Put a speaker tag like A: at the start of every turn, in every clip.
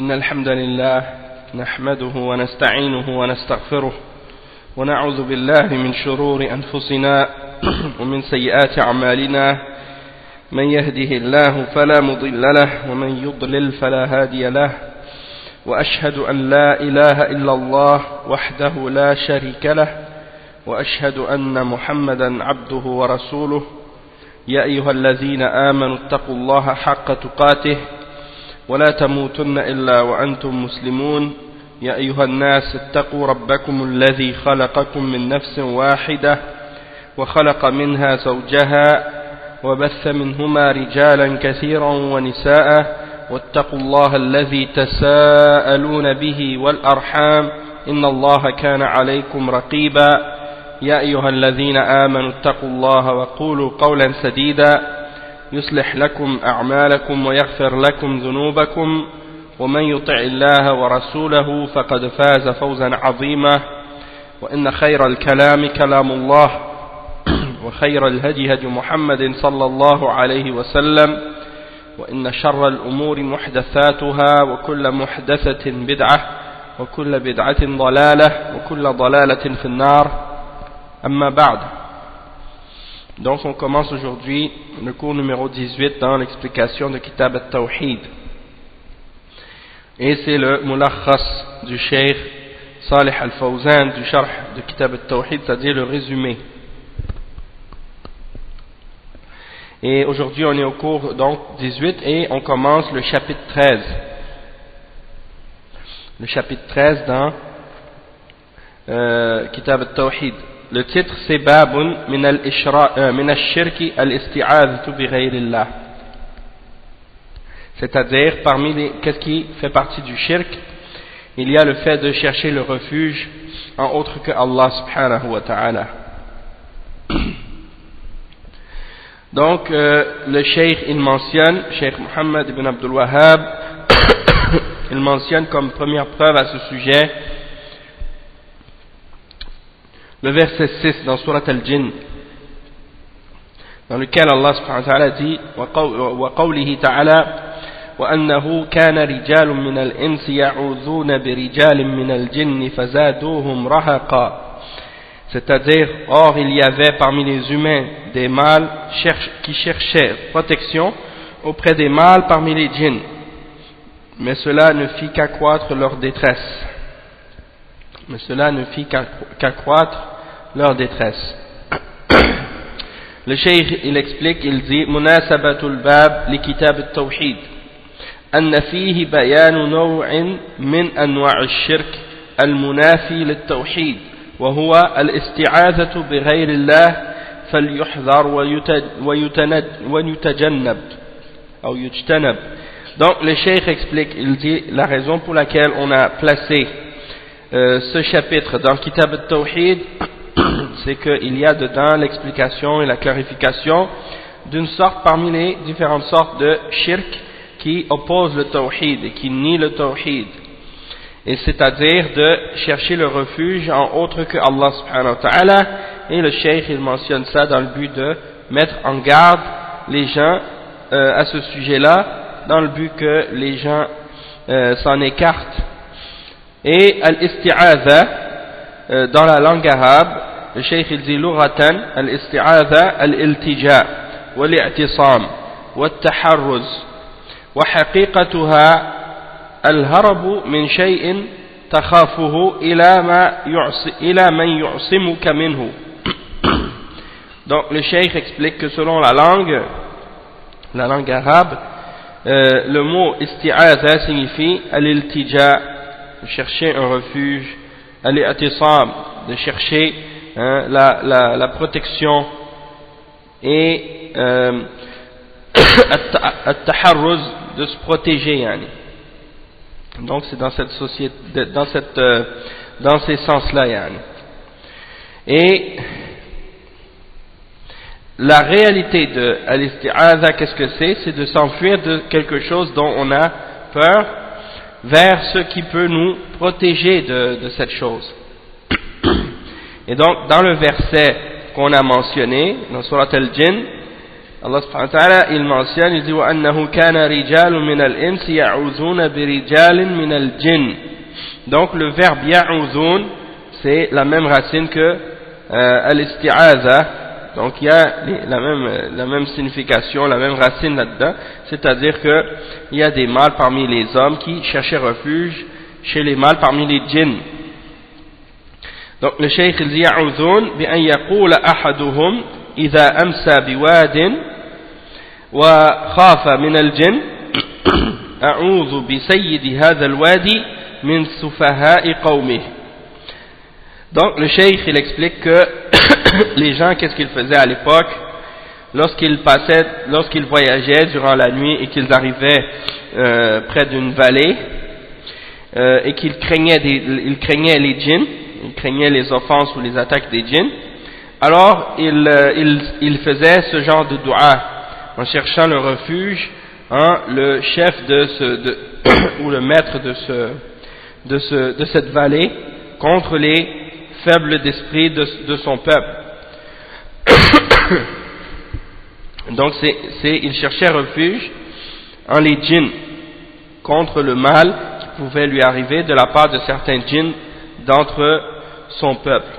A: إن الحمد لله نحمده ونستعينه ونستغفره ونعوذ بالله من شرور أنفسنا ومن سيئات أعمالنا من يهده الله فلا مضل له ومن يضلل فلا هادي له وأشهد أن لا إله إلا الله وحده لا شريك له وأشهد أن محمدا عبده ورسوله يا أيها الذين آمنوا اتقوا الله حق تقاته ولا تموتن إلا وأنتم مسلمون يا أيها الناس اتقوا ربكم الذي خلقكم من نفس واحدة وخلق منها زوجها وبث منهما رجالا كثيرا ونساء واتقوا الله الذي تساءلون به والأرحام إن الله كان عليكم رقيبا يا أيها الذين آمنوا اتقوا الله وقولوا قولا سديدا يصلح لكم أعمالكم ويغفر لكم ذنوبكم ومن يطع الله ورسوله فقد فاز فوزا عظيما وإن خير الكلام كلام الله وخير الهدي هدي محمد صلى الله عليه وسلم وإن شر الأمور محدثاتها وكل محدثة بدعة وكل بدعة ضلالة وكل ضلالة في النار أما بعد. Donc on commence aujourd'hui le cours numéro 18 dans l'explication de Kitab al-Tawhid. Et c'est le mulakhas du Cheikh Salih al-Fawzan du Sharh de Kitab al-Tawhid, c'est-à-dire le résumé. Et aujourd'hui on est au cours donc 18 et on commence le chapitre 13. Le chapitre 13 dans Kitab al-Tawhid. Le titre c'est Babun min al-shirki al-isti'adhatu bi ghayrillah. C'est-à-dire parmi les qu'est-ce qui fait partie du shirk, il y a le fait de chercher le refuge en autre que Allah subhanahu wa ta'ala. Donc le cheikh il mentionne, Cheikh Muhammad ibn Abdul Wahhab il mentionne comme première preuve à ce sujet le verset 6 dans Surat Al-Jinn, dans lequel Allah subhanahu wa ta'ala dit وَقَوْلِهِ تَعَالَى وَأَنَّهُ كَانَ رِجَالٌ مِنَ الْإِنسِ يَعُوذُونَ بِرِجَالٍ مِنَ الْجِنِّ فَزَادُوهُمْ رَهَقًا. C'est-à-dire, or il y avait parmi les humains des mâles qui cherchaient protection auprès des mâles parmi les djinns, mais cela ne fit qu'accroître leur détresse. Leur détresse. Le cheikh il explique, il dit munasabatul bab li kitab at-tawhid anna fihi bayan naw'in min anwa' ash-shirk al-munafi lit-tawhid wa huwa al-isti'adhatu bi ghayri Allah falyuhdhar wa yutajannab. Donc le cheikh explique, il dit la raison pour laquelle on a placé ce chapitre dans Kitab al-Tawhid, c'est qu'il y a dedans l'explication et la clarification d'une sorte parmi les différentes sortes de shirk qui opposent le Tawhid et qui nient le Tawhid, et c'est-à-dire de chercher le refuge en autre que Allah subhanahu wa ta'ala. Et le cheikh il mentionne ça dans le but de mettre en garde les gens à ce sujet-là, dans le but que les gens s'en écartent. Et al-isti'adha dans la langue arabe, le cheikh il dit lughatan al-isti'adha al-iltija wal-i'tisam wal-taharruz wa haqiqatuha al-harabu min shay'in takhafuhu ila man yu'simuka minhu. Donc le cheikh explique que selon la langue arabe, le mot isti'adha signifie al-iltija, de chercher un refuge, al-i'tisam, de chercher la protection, et at-taharruz, de se protéger yani. Donc c'est dans cette société, dans ces sens-là yani. Et la réalité de al-isti'adha, qu'est-ce que c'est? C'est de s'enfuir de quelque chose dont on a peur vers ce qui peut nous protéger de cette chose. Et donc, dans le verset qu'on a mentionné, dans Surat Al-Jinn, Allah subhanahu wa ta'ala, il mentionne, il dit وَأَنَّهُ كَانَ رِجَالٌ مِنَ الْإِنسِ يَعُوذُونَ بِرِجَالٍ مِنَ الْجِنِّ. Donc le verbe يَعُوذُون, c'est la même racine que al-isti'aza. Donc il y a la même signification, la même racine là-dedans, c'est-à-dire que il y a des mâles parmi les hommes qui cherchaient refuge chez les mâles parmi les djinns. Donc le cheikh il dit يعوذون بأن يقول أحدهم إذا أمسى بواد وخاف من الجن أعوذ بسيد هذا الوادي من سفهاء قومه. Donc le cheikh il explique que les gens qu'est-ce qu'ils faisaient à l'époque lorsqu'ils voyageaient durant la nuit et qu'ils arrivaient près d'une vallée et qu'ils craignaient les djinns, ils craignaient les offenses ou les attaques des djinns, alors ils faisaient ce genre de dua en cherchant le refuge en le chef ou le maître de cette vallée contre les faibles d'esprit de son peuple. Donc il cherchait refuge en les djinns contre le mal qui pouvait lui arriver de la part de certains djinns d'entre son peuple.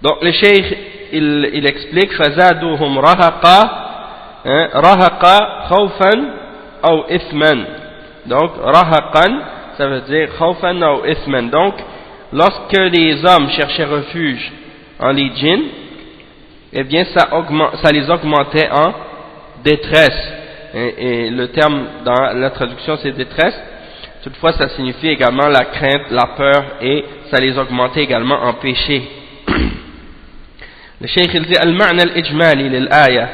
A: Donc le cheikh il explique فَزَادُهُمْ رَهَقًا خَوْفًا أو إثمًا. Donc رَهَقًا ça veut dire خَوْفًا أو إثمًا. Donc lorsque les hommes cherchaient refuge en les djinns, eh bien ça les augmentait en détresse. Et le terme dans la traduction c'est détresse. Toutefois ça signifie également la crainte, la peur, et ça les augmentait également en péché. Le cheikh il dit المعنى الإجمالي للآية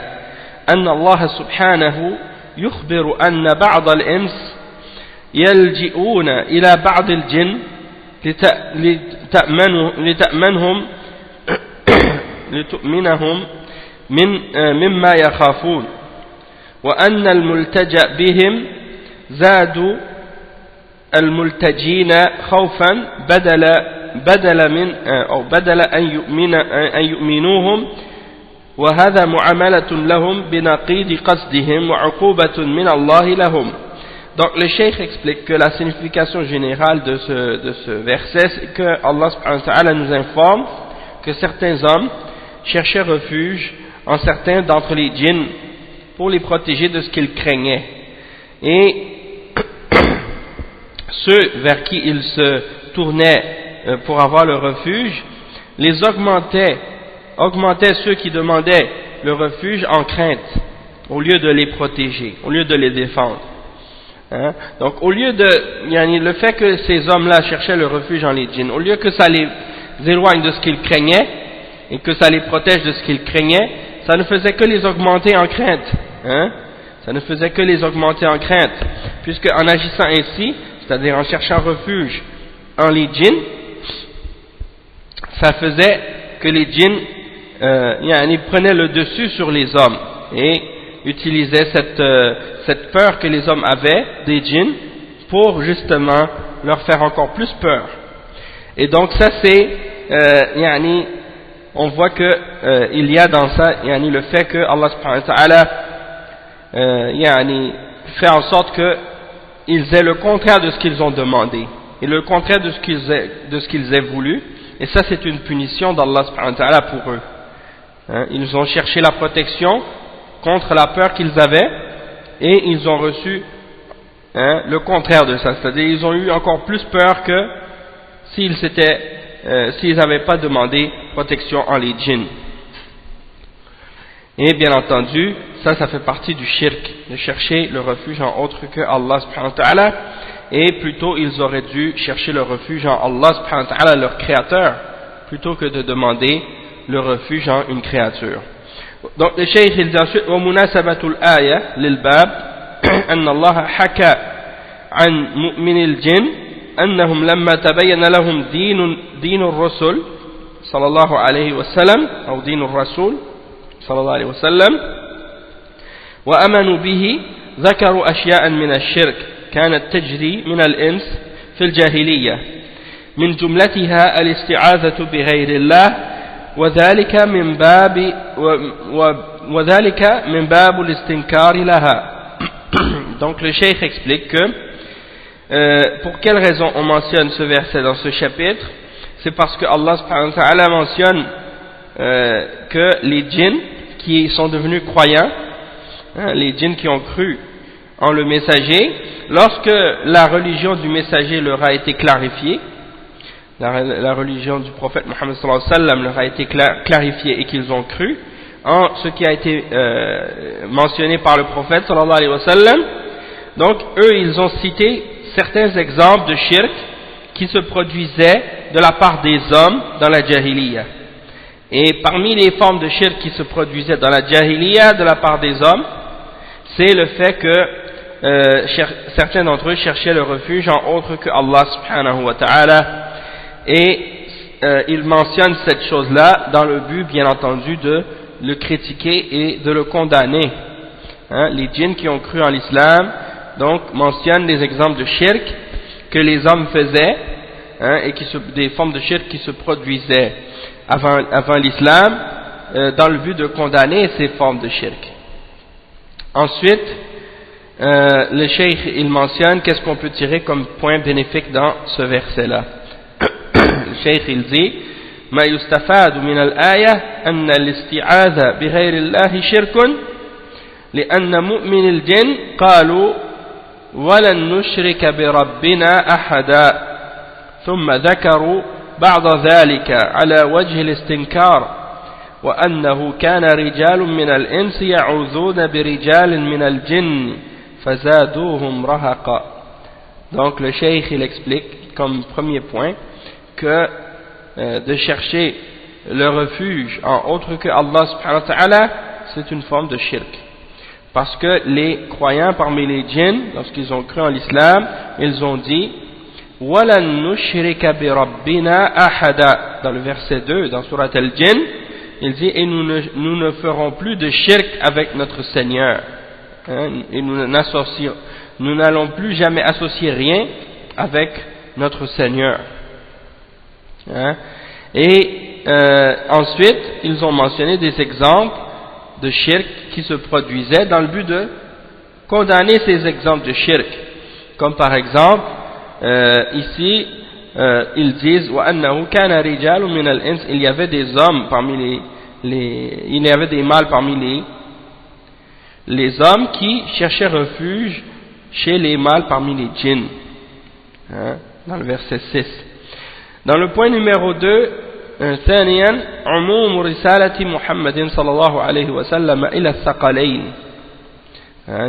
A: أن الله سبحانه يخبر أن بعض الإنس يلجئون إلى بعض الجن لتؤمنهم مما يخافون وأن الملتجأ بهم زادوا الملتجين خوفا بدل أن يؤمنوهم وهذا معاملة لهم بنقيض قصدهم وعقوبة من الله لهم. Donc le cheikh explique que la signification générale de ce verset, c'est que Allah subhanahu wa ta'ala nous informe que certains hommes cherchaient refuge en certains d'entre les djinns pour les protéger de ce qu'ils craignaient. Et ceux vers qui ils se tournaient pour avoir le refuge, les augmentaient ceux qui demandaient le refuge en crainte, au lieu de les protéger, au lieu de les défendre. Hein? Donc au lieu le fait que ces hommes-là cherchaient le refuge en les djinns, au lieu que ça les éloigne de ce qu'ils craignaient et que ça les protège de ce qu'ils craignaient, ça ne faisait que les augmenter en crainte. Hein? Ça ne faisait que les augmenter en crainte, puisque en agissant ainsi, c'est-à-dire en cherchant refuge en les djinns, ça faisait que les djinns prenaient le dessus sur les hommes et utilisaient cette peur que les hommes avaient des djinns pour justement leur faire encore plus peur. Et donc ça c'est on voit que il y a dans ça le fait que Allah subhanahu wa ta'ala fait en sorte que ils aient le contraire de ce qu'ils ont demandé et le contraire de ce qu'ils aient voulu, et ça c'est une punition d'Allah subhanahu wa ta'ala pour eux. Hein? Ils ont cherché la protection contre la peur qu'ils avaient et ils ont reçu le contraire de ça, c'est-à-dire ils ont eu encore plus peur que s'ils n'avaient pas demandé protection en les djinns. Et bien entendu, ça fait partie du shirk, de chercher le refuge en autre que Allah subhanahu wa ta'ala, et plutôt ils auraient dû chercher le refuge en Allah subhanahu wa ta'ala, leur créateur, plutôt que de demander le refuge en une créature. Donc le cheikh il dit ensuite ومناسبة الآية للباب أن الله حكى عن مؤمن الجن أنهم لما تبين لهم دين الرسل صلى الله عليه وسلم أو دين الرسول صلى الله عليه وسلم وأمنوا به ذكروا أشياء من الشرك كانت تجري من الإنس في الجاهلية من جملتها الاستعاذة بغير الله وذلك من باب وذلك من باب الاستنكار لها. Donc le cheikh explique que pour quelle raison on mentionne ce verset dans ce chapitre. C'est parce que Allah subhanahu wa ta'ala mentionne que les djinns qui sont devenus croyants, les djinns qui ont cru en le messager, lorsque la religion du messager leur a été clarifiée, la religion du prophète Mohammed sallallahu alayhi wa sallam leur a été clarifiée et qu'ils ont cru en ce qui a été mentionné par le prophète sallallahu alayhi wa sallam, donc eux ils ont cité certains exemples de shirk qui se produisaient de la part des hommes dans la jahiliya. Et parmi les formes de shirk qui se produisaient dans la jahiliya de la part des hommes, c'est le fait que certains d'entre eux cherchaient le refuge en autre que Allah subhanahu wa ta'ala, et ils mentionnent cette chose-là dans le but bien entendu de le critiquer et de le condamner. Les djinns qui ont cru en l'islam donc mentionnent des exemples de shirk que les hommes faisaient, et des formes de shirk qui se produisaient avant l'islam, dans le but de condamner ces formes de shirk. Ensuite, le cheikh il mentionne qu'est-ce qu'on peut tirer comme point bénéfique dans ce verset-là. Le cheikh il dit: ما يستفاد من الآية أن الاستعاذة بغير الله شرك لأن مؤمن الجن قالوا ولن نشرك بربنا أحدا، ثم ذكروا بعض ذلك على وجه الاستنكار، وأنه كان رجال من الإنس يعوذون برجال من الجن فزادوهم رهقا. Donc le cheikh il explique comme premier point que de chercher le refuge en autre que Allah subhanahu wa ta'ala, c'est une forme de shirk. Parce que les croyants parmi les djinns, lorsqu'ils ont cru en l'islam, ils ont dit وَلَن نُشْرِكَ بِرَبِّنَا أَحَدًا. Dans le verset 2, dans Surat al-Jinn, il dit: et nous ne ferons plus de shirk avec notre Seigneur. Et nous n'allons plus jamais associer rien avec notre Seigneur. Et ensuite, ils ont mentionné des exemples de shirk qui se produisaient dans le but de condamner ces exemples de shirk. Comme par exemple, ici, ils disent وَأَنَّهُ كَانَ رِجَالٌ مِنَ الْإِنسِ. Il y avait des hommes parmi il y avait des mâles parmi les hommes qui cherchaient refuge chez les mâles parmi les djinns. Dans le verset 6. Dans le point numéro 2, ثانيا عموم رسالة محمد صلى الله عليه وسلم إلى الثقلين.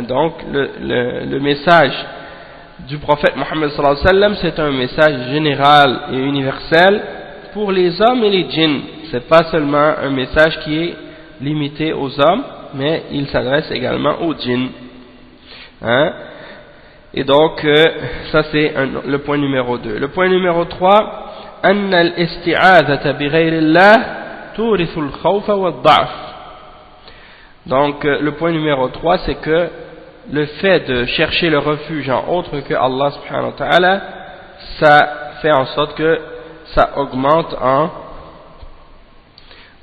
A: Donc le message du prophète Mohammed sallallahu alayhi wa sallam, c'est un message général et universel pour les hommes et les djinns. C'est pas seulement un message qui est limité aux hommes, mais il s'adresse également aux djinns. Et donc ça c'est le point numéro 2. Le point numéro 3, أن الاستعاذة بغير الله تورث الخوف والضعف. Donc le point numéro 3, c'est que le fait de chercher le refuge en autre que Allah subhanahu wa ta'ala, ça fait en sorte que ça augmente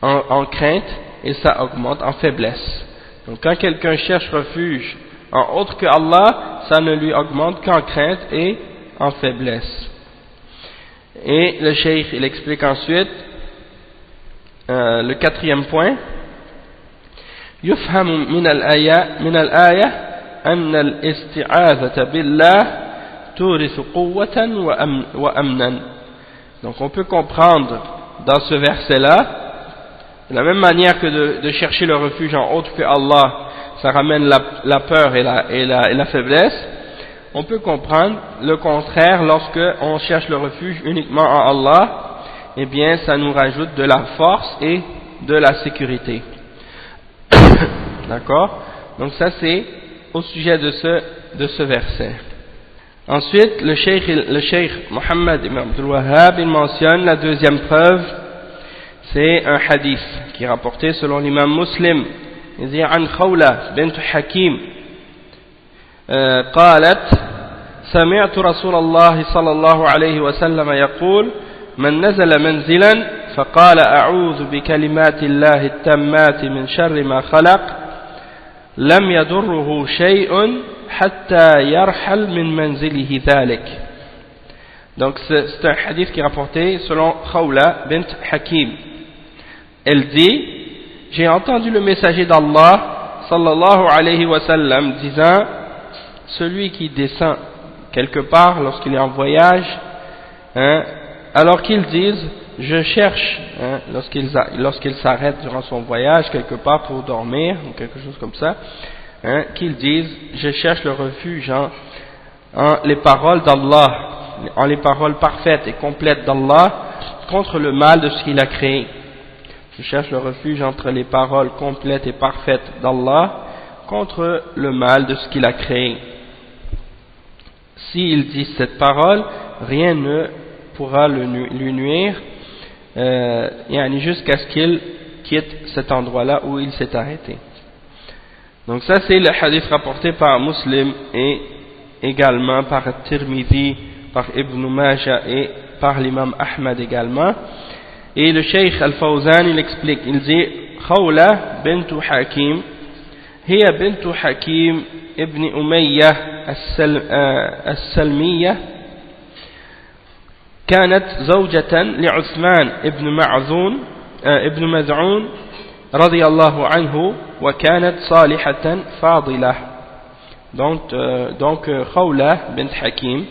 A: en crainte et ça augmente en faiblesse. Donc quand quelqu'un cherche refuge en autre que Allah, ça ne lui augmente qu'en crainte et en faiblesse. Et le cheikh il explique ensuite le quatrième point: يفهم من الآية أن الاستعاذة بالله تورث قوة وأمنا. Donc on peut comprendre dans ce verset-là, de la même manière que de chercher le refuge en autre que Allah, ça ramène la peur et la faiblesse. On peut comprendre le contraire: lorsque on cherche le refuge uniquement en Allah, eh bien ça nous rajoute de la force et de la sécurité. D'accord? Donc ça c'est au sujet de ce verset. Ensuite, le cheikh Mohammed ibn Abdul Wahhab il mentionne la deuxième preuve, c'est un hadith qui est rapporté selon l'imam Muslim. Il dit: عن خولة بنت حكيم قالت: سمعت رسول الله صلى الله عليه وسلم يقول: من نزل منزلا فقال أعوذ بكلمات الله التامات من شر ما خلق لم يضره شيء حتى يرحل من منزله ذلك. Donc c'est un hadith qui est rapporté selon Khawla bint Hakim. Elle dit, j'ai entendu le messager d'Allah sallallahu alayhi wa sallam disant, celui qui descend quelque part lorsqu'il est en voyage, alors qu'ils disent je cherche, lorsqu'il s'arrête durant son voyage quelque part pour dormir ou quelque chose comme ça, qu'ils disent je cherche le refuge en les paroles d'Allah, en les paroles parfaites et complètes d'Allah contre le mal de ce qu'il a créé. Je cherche le refuge entre les paroles complètes et parfaites d'Allah contre le mal de ce qu'il a créé. S'il dit cette parole, rien ne pourra lui nuire, jusqu'à ce qu'il quitte cet endroit-là où il s'est arrêté. Donc ça c'est le hadith rapporté par Muslim et également par Tirmidhi, par Ibn Majah et par l'imam Ahmad également. Et le Cheikh Al-Fawzan il explique, il dit Khawla bint Hakim هي بنت حكيم ابن أمية السلمية كانت زوجة لعثمان ابن مذعون رضي الله عنه وكانت صالحة فاضلة. Donc Khawla bint Hakim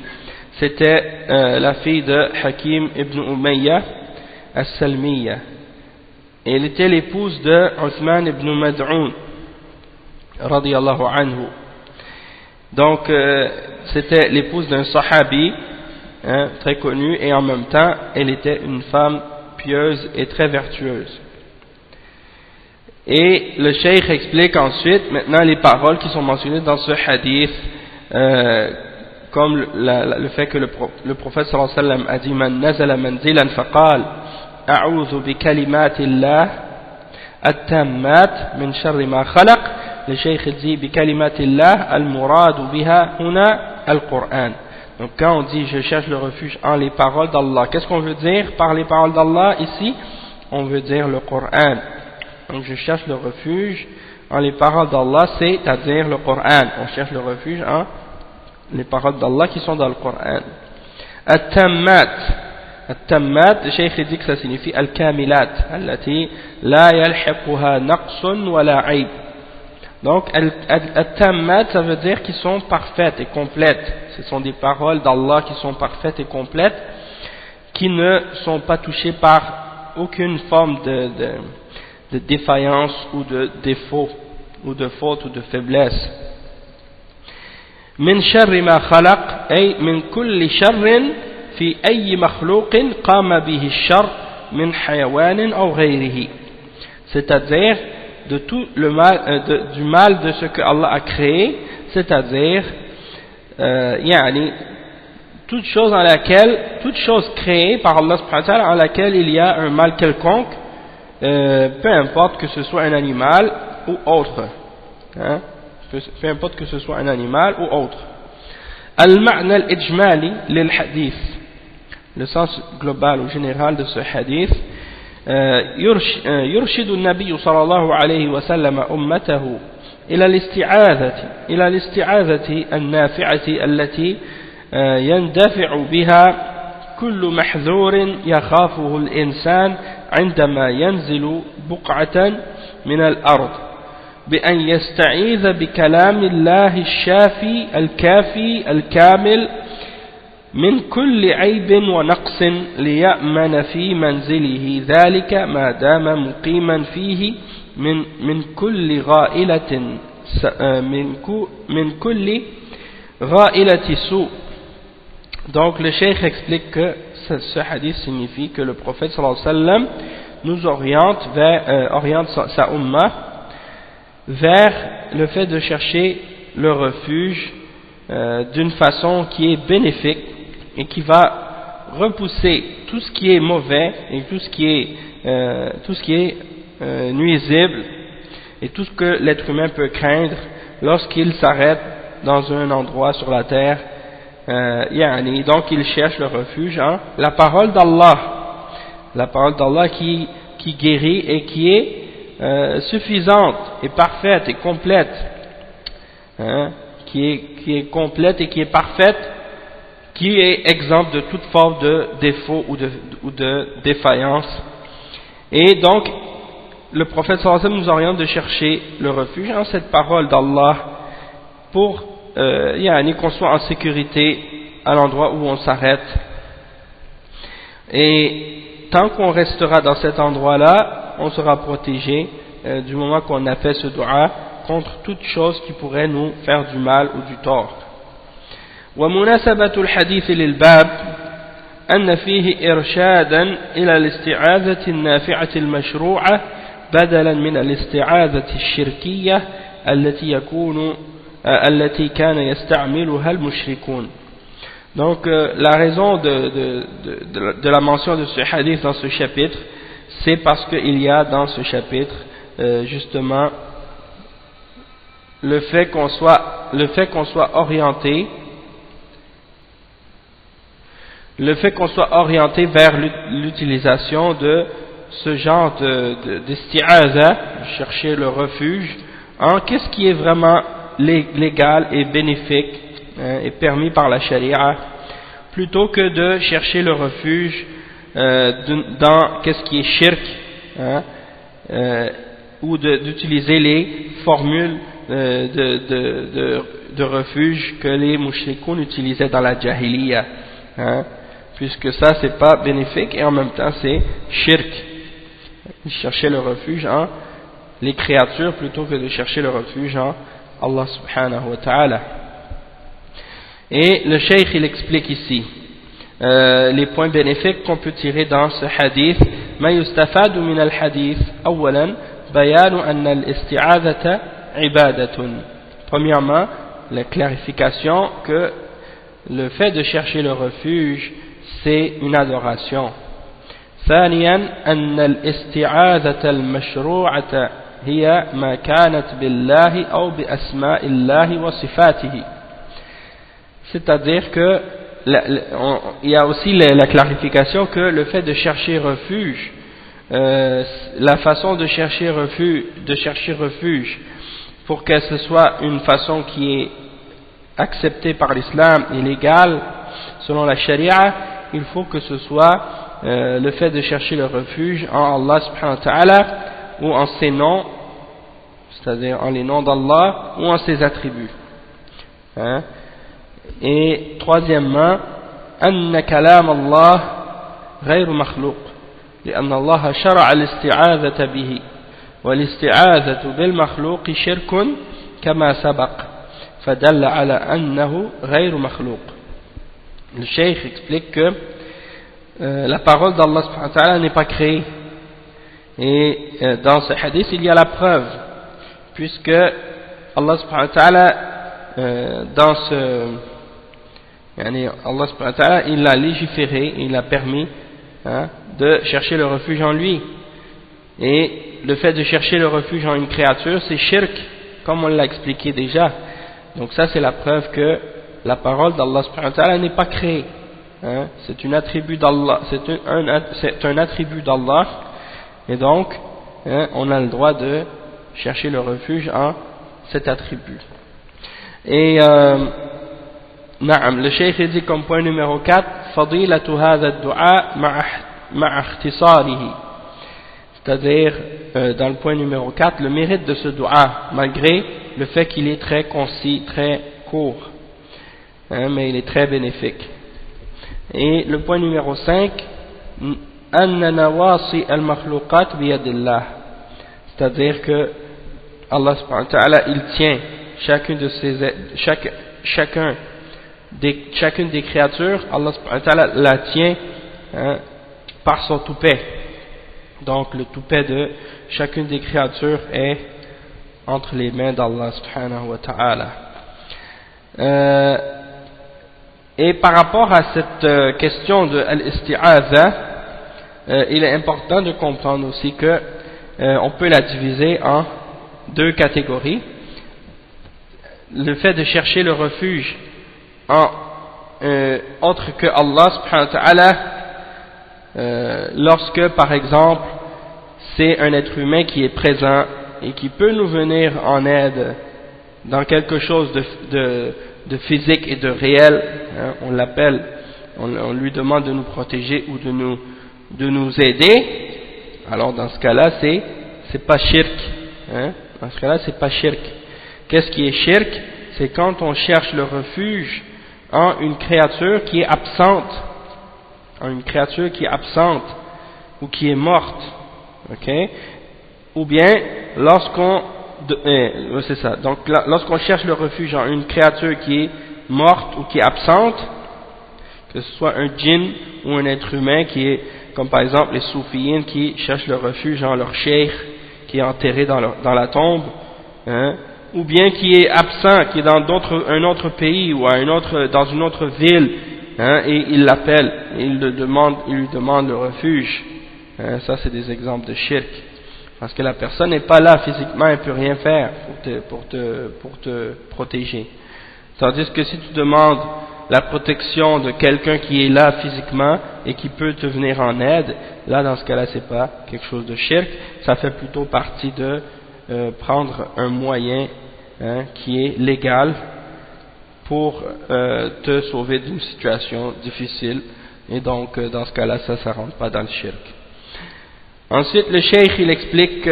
A: c'était la fille de Hakim ibn Umayya as-Salmiya et elle était l'épouse de Uthman ibn Mad'un radiyallahu anhu. Donc c'était l'épouse d'un sahabi très connu et en même temps elle était une femme pieuse et très vertueuse. Et le cheikh explique ensuite maintenant les paroles qui sont mentionnées dans ce hadith, comme le fait que le prophète sallallahu alayhi wa sallam a dit man nazala manzilan faqal a'udhu bi kalimatillah at-tammat min sharri ma khalaq. Le cheikh dit bi kalimatillah al-muradu biha huna al-Qur'an. Donc quand on dit je cherche le refuge en les paroles d'Allah, qu'est-ce qu'on veut dire par les paroles d'Allah ici? On veut dire le Coran. Donc je cherche le refuge en les paroles d'Allah, c'est-à-dire le Coran. On cherche le refuge en les paroles d'Allah qui sont dans le Coran. At-tammat. At-tammat, le cheikh dit que ça signifie al-kamilat, allati la yalhiquha naqsun wa la aib. Donc at-tammat, ça veut dire qu'ils sont parfaites et complètes. Ce sont des paroles d'Allah qui sont parfaites et complètes, qui ne sont pas touchées par aucune forme de défaillance ou de défaut ou de faute ou de faiblesse. من شر ما خلق أي من كل شر في أي مخلوق قام به الشر من حيوان أو غيره. C'est-à-dire de tout le mal, du mal de ce que Allah a créé, c'est-à-dire toute chose créée par Allah subhanahu wa ta'ala en laquelle il y a un mal quelconque, peu importe que ce soit un animal ou autre, peu importe que ce soit un animal ou autre. Al-ma'na al-ijmali lil-hadith, le sens global ou général de ce hadith, يرشد النبي صلى الله عليه وسلم أمته إلى الاستعاذة النافعة التي يندفع بها كل محذور يخافه الإنسان عندما ينزل بقعة من الأرض بأن يستعيذ بكلام الله الشافي الكافي الكامل من كل عيب ونقص ليأمن في منزله ذلك ما دام مقيما فيه من كل غائلة سوء. Donc le cheikh explique que ce hadith signifie que le prophète sallallahu alayhi wa sallam nous oriente sa umma vers le fait de chercher le refuge d'une façon qui est bénéfique et qui va repousser tout ce qui est mauvais et tout ce qui est nuisible et tout ce que l'être humain peut craindre lorsqu'il s'arrête dans un endroit sur la terre. Donc il cherche le refuge en la parole d'Allah la parole d'Allah qui guérit et qui est suffisante et parfaite et complète, hein, qui est complète et qui est parfaite, qui est exempte de toute forme de défaut ou de défaillance. Et donc le prophète sallallahu alayhi wa sallam nous oriente de chercher le refuge en cette parole d'Allah pour qu'on soit en sécurité à l'endroit où on s'arrête. Et tant qu'on restera dans cet endroit-là, on sera protégé du moment qu'on a fait ce dua contre toute chose qui pourrait nous faire du mal ou du tort. ومناسبة الحديث للباب أن فيه إرشادا إلى الاستعاذة النافعة المشروعة بدلا من الاستعاذة الشركية التي كان يستعملها المشركون. Donc la raison de la mention de ce hadith dans ce chapitre, c'est parce qu'il y a dans ce chapitre justement le fait qu'on soit orienté vers l'utilisation de ce genre d'isti'aza, chercher le refuge, en qu'est-ce qui est vraiment légal et bénéfique et permis par la charia, plutôt que de chercher le refuge dans qu'est-ce qui est shirk, ou d'utiliser les formules de refuge que les mushrikoun utilisaient dans la jahiliya, puisque ça c'est pas bénéfique et en même temps c'est shirk. Ils cherchaient le refuge en les créatures plutôt que de chercher le refuge en Allah subhanahu wa ta'ala. Et le cheikh il explique ici les points bénéfiques qu'on peut tirer dans ce hadith. ما يستفاد من الحديث أولا بيان أن الاستعاذة عبادة. Premièrement, la clarification que le fait de chercher le refuge c'est une adoration. ثانيا أن الاستعاذة المشروعة هي ما كانت بالله أو بأسماء الله وصفاته. C'est-à-dire que il y a aussi la clarification que le fait de chercher refuge, la façon de chercher refuge pour que ce soit une façon qui est acceptée par l'islam et légale selon la charia, il faut que ce soit le fait de chercher le refuge en Allah subhanahu wa ta'ala ou en ses noms, c'est-à-dire en les noms d'Allah ou en ses attributs. Et troisièmement, أن كلام الله غير مخلوق لأن الله شرع الاستعاذة به والاستعاذة بالمخلوق شرك كما سبق فدل على أنه غير مخلوق. Le cheikh explique que la parole d'Allah subhanahu wa ta'ala n'est pas créée, et dans ce hadith il y a la preuve, puisque Allah subhanahu wa ta'ala Allah subhanahu wa ta'ala il a légiféré, il a permis de chercher le refuge en lui, et le fait de chercher le refuge en une créature c'est shirk, comme on l'a expliqué déjà. Donc ça c'est la preuve que la parole d'Allah subhanahu wa ta'ala n'est pas créée, c'est un attribut d'Allah, c'est un attribut d'Allah, et donc on a le droit de chercher le refuge en cet attribut. Et le cheikh dit comme point numéro 4 فضيلة هذا الدعاء مع اختصاره, c'est-à-dire dans le point numéro 4 le mérite de ce dua malgré le fait qu'il est très concis, très court, mais il est très bénéfique. Et le point numéro 5 أن نواصي المخلوقات بيد الله, c'est-à-dire que Allah subhanahu wa ta'ala il tient chacune des créatures, Allah subhanahu wa ta'ala la tient par son toupet. Donc le toupet de chacune des créatures est entre les mains d'Allah subhanahu wa ta'ala. Et par rapport à cette question de al-isti'aza, il est important de comprendre aussi que on peut la diviser en deux catégories. Le fait de chercher le refuge autre que Allah subhanahu wa ta'ala lorsque par exemple c'est un être humain qui est présent et qui peut nous venir en aide dans quelque chose de physique et de réel, hein, on l'appelle, on lui demande de nous protéger ou de nous aider, alors dans ce cas-là c'est pas shirk, hein, dans ce cas-là c'est pas shirk. Qu'est-ce qui est shirk? C'est quand on cherche le refuge en une créature qui est absente, ou qui est morte, ok? Ou bien c'est ça. Donc lorsqu'on cherche le refuge en une créature qui est morte ou qui est absente, que ce soit un djinn ou un être humain qui est, comme par exemple les soufiyines qui cherchent le refuge en leur cheikh qui est enterré dans la tombe, hein, ou bien qui est absent, qui est dans un autre pays ou dans une autre ville, hein, et il l'appelle, et il lui demande le refuge. Hein, ça c'est des exemples de shirk. Parce que la personne n'est pas là physiquement, elle ne peut rien faire pour te protéger. Tandis que si tu demandes la protection de quelqu'un qui est là physiquement et qui peut te venir en aide, là dans ce cas-là c'est pas quelque chose de shirk, ça fait plutôt partie de prendre un moyen, hein, qui est légal pour te sauver d'une situation difficile, et donc dans ce cas-là ça rentre pas dans le shirk. Ensuite le cheikh il explique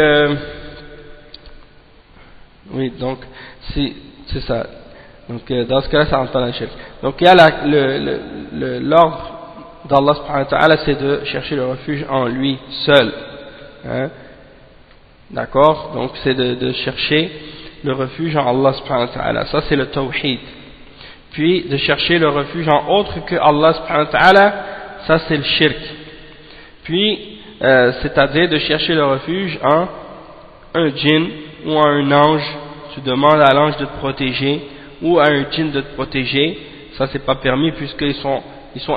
A: oui, donc c'est ça. Donc dans ce cas-là ça rentre pas dans le shirk. Donc il y a l'ordre d'Allah subhanahu wa ta'ala, c'est de chercher le refuge en lui seul, hein? D'accord? Donc c'est de chercher le refuge en Allah subhanahu wa ta'ala, ça c'est le tawhid. Puis de chercher le refuge en autre que Allah subhanahu wa ta'ala, ça c'est le shirk. Puis c'est-à-dire de chercher le refuge en un djinn ou en un ange, tu demandes à l'ange de te protéger, ou à un djinn de te protéger, ça c'est pas permis puisqu'ils sont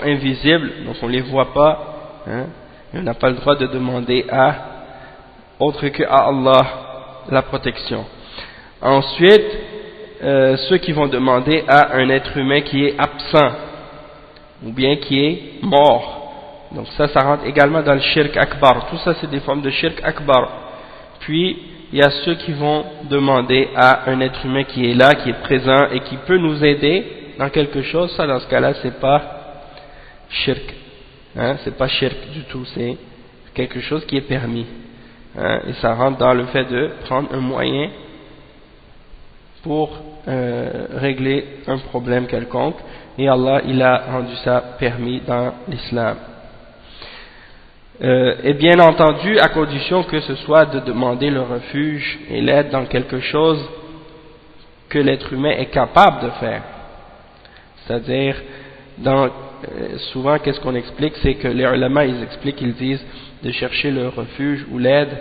A: invisibles, donc on les voit pas, hein, et on n'a pas le droit de demander à autre que à Allah la protection. Ensuite, ceux qui vont demander à un être humain qui est absent, ou bien qui est mort. Donc ça rentre également dans le shirk akbar. Tout ça c'est des formes de shirk akbar. Puis il y a ceux qui vont demander à un être humain qui est là, qui est présent et qui peut nous aider dans quelque chose. Ça dans ce cas-là c'est pas shirk, hein, c'est pas shirk du tout, c'est quelque chose qui est permis, hein, et ça rentre dans le fait de prendre un moyen pour régler un problème quelconque, et Allah il a rendu ça permis dans l'islam. Et bien entendu à condition que ce soit de demander le refuge et l'aide dans quelque chose que l'être humain est capable de faire. C'est-à-dire, souvent qu'est-ce qu'on explique, c'est que les ulama ils expliquent, ils disent de chercher le refuge ou l'aide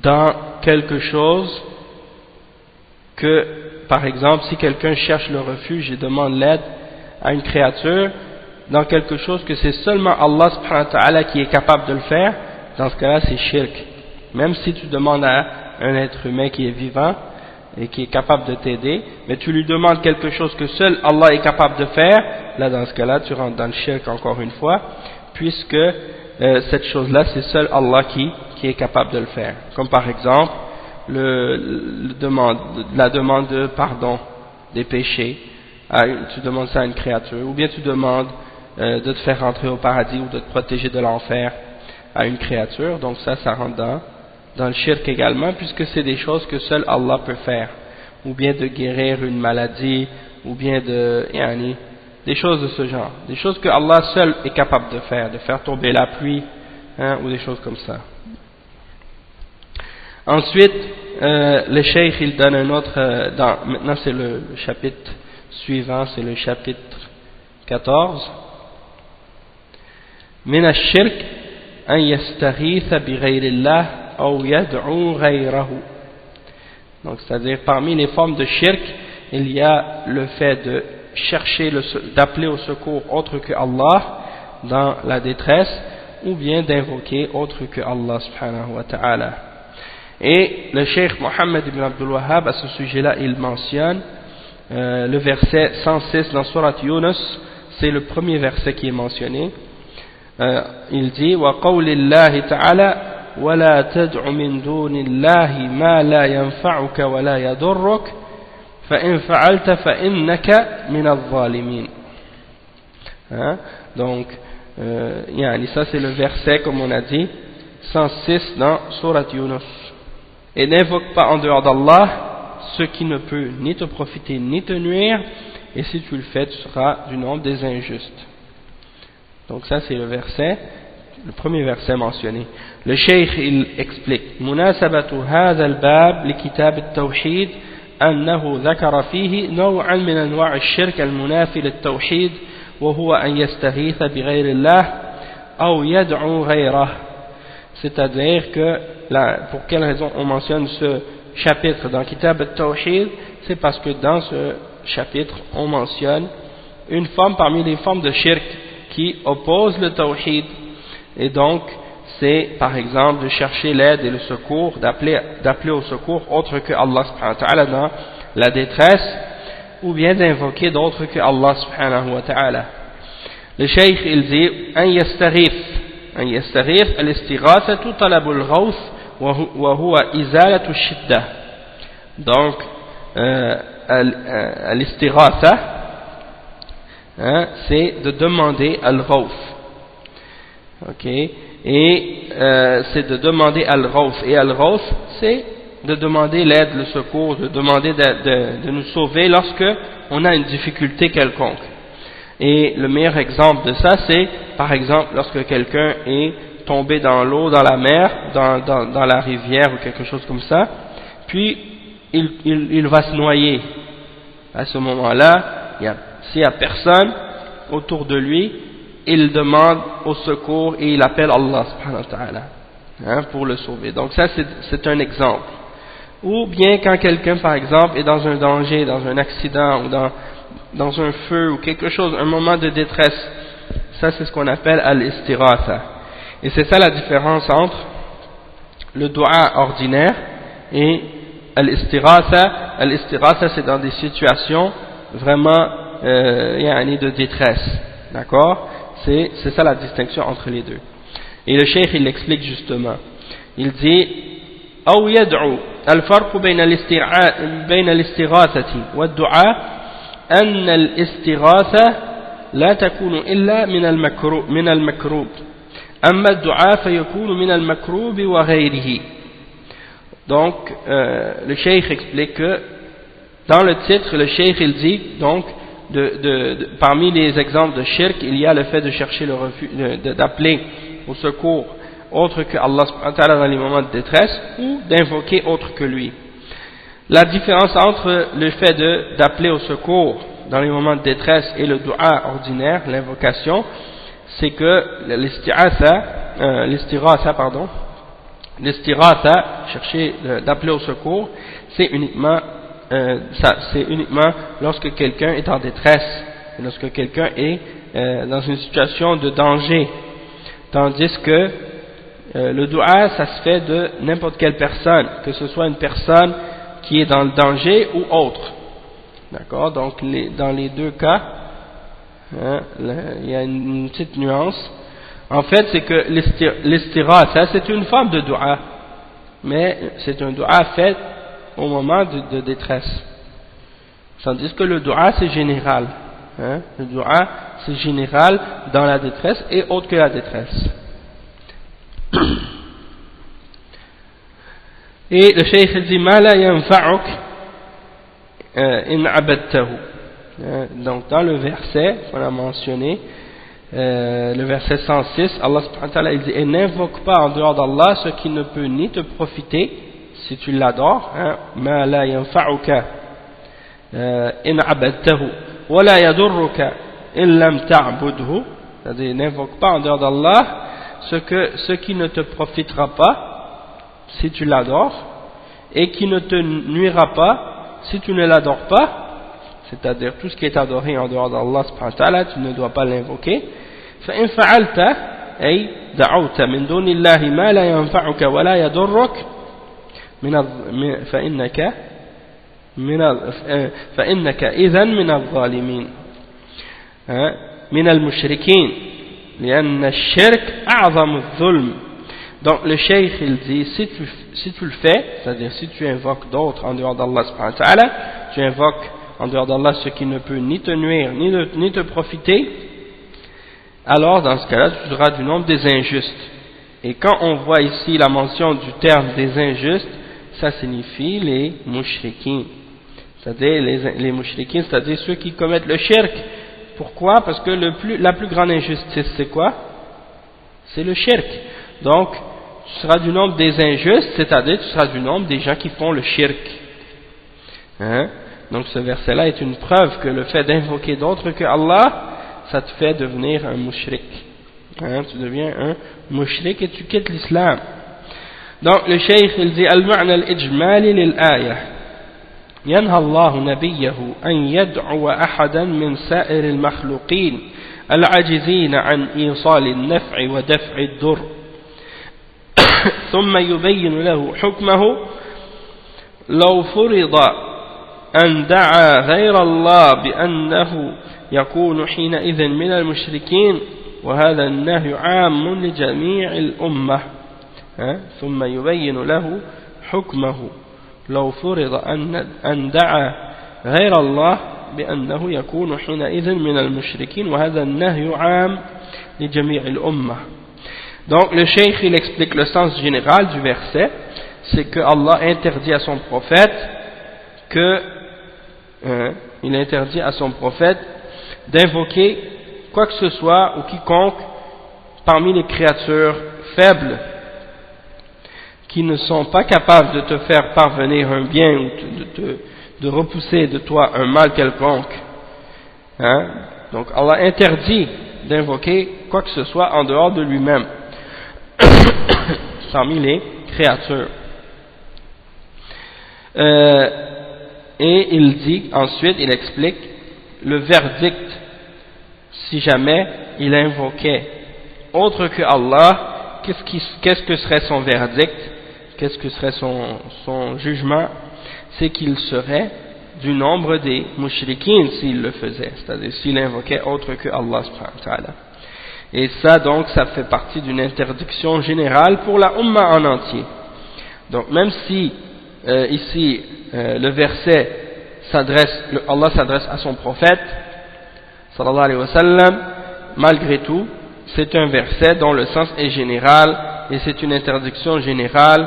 A: dans quelque chose que, par exemple, si quelqu'un cherche le refuge et demande l'aide à une créature dans quelque chose que c'est seulement Allah subhanahu wa ta'ala qui est capable de le faire, dans ce cas-là c'est shirk. Même si tu demandes à un être humain qui est vivant et qui est capable de t'aider, mais tu lui demandes quelque chose que seul Allah est capable de faire, là dans ce cas-là tu rentres dans le shirk encore une fois, puisque cette chose-là c'est seul Allah qui est capable de le faire. Comme par exemple la demande de pardon des péchés, tu demandes ça à une créature, ou bien tu demandes de te faire rentrer au paradis ou de te protéger de l'enfer à une créature, donc ça rentre dans le shirk également, puisque c'est des choses que seul Allah peut faire, ou bien de guérir une maladie, ou bien des choses de ce genre, des choses que Allah seul est capable de faire tomber la pluie, hein, ou des choses comme ça. Ensuite, le cheikh il donne un autre, maintenant c'est le chapitre suivant, c'est le chapitre 14. من الشرك أن يستغيث بغير الله أو يدعو غيره. Donc c'est-à-dire parmi les formes de shirk, il y a le fait de chercher, d'appeler au secours autre que Allah dans la détresse, ou bien d'invoquer autre que Allah subhanahu wa ta'ala. Et le cheikh Mohammed ibn Abdul Wahhab à ce sujet-là il mentionne le verset 106 dans Surat Yunus, c'est le premier verset qui est mentionné. il dit وقول الله تعالى ولا تدع من دون الله ما لا ينفعك ولا يضرك فإن فعلت فإنك من الظالمين. Donc ça c'est le verset, comme on a dit, 106 dans Surat Yunus. Et n'invoque pas en dehors d'Allah ce qui ne peut ni te profiter ni te nuire, et si tu le fais, tu seras du nombre des injustes. Donc ça c'est le verset, le premier verset mentionné. Le cheikh il explique مناسبة هذا الباب لكتاب التوحيد أنه ذكر فيه نوعا من أنواع الشرك المنافي للتوحيد وهو أن يستغيث بغير الله أو يدعو غيره. C'est-à-dire que pour quelle raison on mentionne ce chapitre dans Kitab al-Tawhid? C'est parce que dans ce chapitre on mentionne une forme parmi les formes de shirk qui oppose le Tawhid, et donc c'est par exemple de chercher l'aide et le secours, d'appeler au secours autre que Allah subhanahu wa ta'ala dans la détresse, ou bien d'invoquer d'autres que Allah subhanahu wa ta'ala. Le cheikh il dit أن يستغيث الاستغاثة طلب الغوث وهو إزالة الشدة. Donc الاستغاثة c'est de demander al-ghawth, ok, et c'est de demander al-ghawth, et al-ghawth c'est de demander l'aide, le secours, de demander de nous sauver lorsque on a une difficulté quelconque. Et le meilleur exemple de ça, c'est par exemple lorsque quelqu'un est tombé dans l'eau, dans la mer, dans la rivière ou quelque chose comme ça, puis il va se noyer. À ce moment-là, s'il n'y a personne autour de lui, il demande au secours et il appelle Allah subhanahu wa ta'ala pour le sauver. Donc ça c'est un exemple. Ou bien quand quelqu'un par exemple est dans un danger, dans un accident ou dans un feu ou quelque chose, un moment de détresse, ça c'est ce qu'on appelle al-istighatha. Et c'est ça la différence entre le dua ordinaire et al-istighatha. Al-istighatha c'est dans des situations vraiment de détresse, d'accord? C'est ça la distinction entre les deux. Et le cheikh il l'explique justement. Il dit أو يدعو الفرق بين الاستغاثة والدعاء أن الاستغاثة لا تكون إلا من المكروب أما الدعاء فيكون من المكروب وغيره. Donc le cheikh explique que dans le titre le cheikh il dit donc parmi les exemples de shirk il y a le fait de chercher le refuge, d'appeler au secours autre que Allah subhanahu wa ta'ala dans les moments de détresse, ou d'invoquer autre que lui. La différence entre le fait d'appeler au secours dans les moments de détresse et le dua ordinaire, l'invocation, c'est que l'istighatha, chercher d'appeler au secours, c'est uniquement lorsque quelqu'un est en détresse, lorsque quelqu'un est dans une situation de danger, tandis que le dua ça se fait de n'importe quelle personne, que ce soit une personne qui est dans le danger ou autre, d'accord? Donc dans les deux cas il y a une petite nuance. En fait c'est que l'istighatha c'est une forme de dua, mais c'est un dua fait au moment de détresse, tandis que le dua c'est général, le dua c'est général dans la détresse et autre que la détresse. Et le cheikh dit ma la yanfa'uk in abadtahu. Donc dans le verset qu'on a mentionné, le verset 106, Allah subhanahu wa ta'ala il dit et n'invoque pas en dehors d'Allah ce qui ne peut ni te profiter si tu l'adores, ma la yanfa'uka in abadtahu wa la yadurruka in lam ta'budhu, c'est-à-dire n'invoque pas en dehors d'Allah ce qui ne te profitera pas si tu l'adores, et qui ne te nuira pas si tu ne l'adores pas, c'est-à-dire tout ce qui est adoré en dehors d'Allah subhanahu wa ta'ala, tu ne dois pas l'invoquer. فإن فعلت أي دعوت من دون الله ما لا ينفعك ولا يضرك فإنك إذن من الظالمين من المشركين لأن الشرك أعظم الظلم. Donc le cheikh il dit, si tu le fais, c'est-à-dire si tu invoques d'autres en dehors d'Allah subhanahu wa ta'ala, tu invoques en dehors d'Allah ce qui ne peut ni te nuire ni te profiter, alors dans ce cas-là tu seras du nombre des injustes. Et quand on voit ici la mention du terme des injustes, ça signifie les mushrikins, c'est-à-dire les mushrikins, c'est-à-dire ceux qui commettent le shirk. Pourquoi? Parce que la plus grande injustice c'est quoi? C'est le shirk. Donc tu seras du nombre des injustes, c'est-à-dire tu seras du nombre des gens qui font le shirk. Hein? Donc ce verset-là est une preuve que le fait d'invoquer d'autres que Allah, ça te fait devenir un mushrik. Hein? Tu deviens un mushrik et tu quittes l'islam. Donc le cheikh il dit al-ma'na al-ijmali lil-aya ينهى الله نبيه أن يدعو أحدا من سائر المخلوقين العاجزين عن إيصال النفع ودفع الضر ثم يبين له حكمه لو فرض أن دعا غير الله بأنه يكون حينئذ من المشركين وهذا النهي عام لجميع الأمة ثم يبين له حكمه لو فرض أن دعا غير الله بأنه يكون حينئذ من المشركين وهذا النهي عام لجميع الأمة. Donc le cheikh il explique le sens général du verset, c'est que Allah interdit à son prophète d'invoquer quoi que ce soit ou quiconque parmi les créatures faibles qui ne sont pas capables de te faire parvenir un bien ou de repousser de toi un mal quelconque. Hein? Donc Allah interdit d'invoquer quoi que ce soit en dehors de lui-même parmi les créatures. Et il dit ensuite, il explique le verdict si jamais il invoquait autre que Allah, qu'est-ce que serait son verdict, qu'est-ce que serait son jugement, c'est qu'il serait du nombre des mushrikines s'il le faisait, c'est-à-dire s'il invoquait autre que Allah subhanahu wa ta'ala. Et ça donc, ça fait partie d'une interdiction générale pour la Ummah en entier. Donc même si ici le verset Allah s'adresse à son prophète sallallahu alayhi wa sallam, malgré tout c'est un verset dont le sens est général et c'est une interdiction générale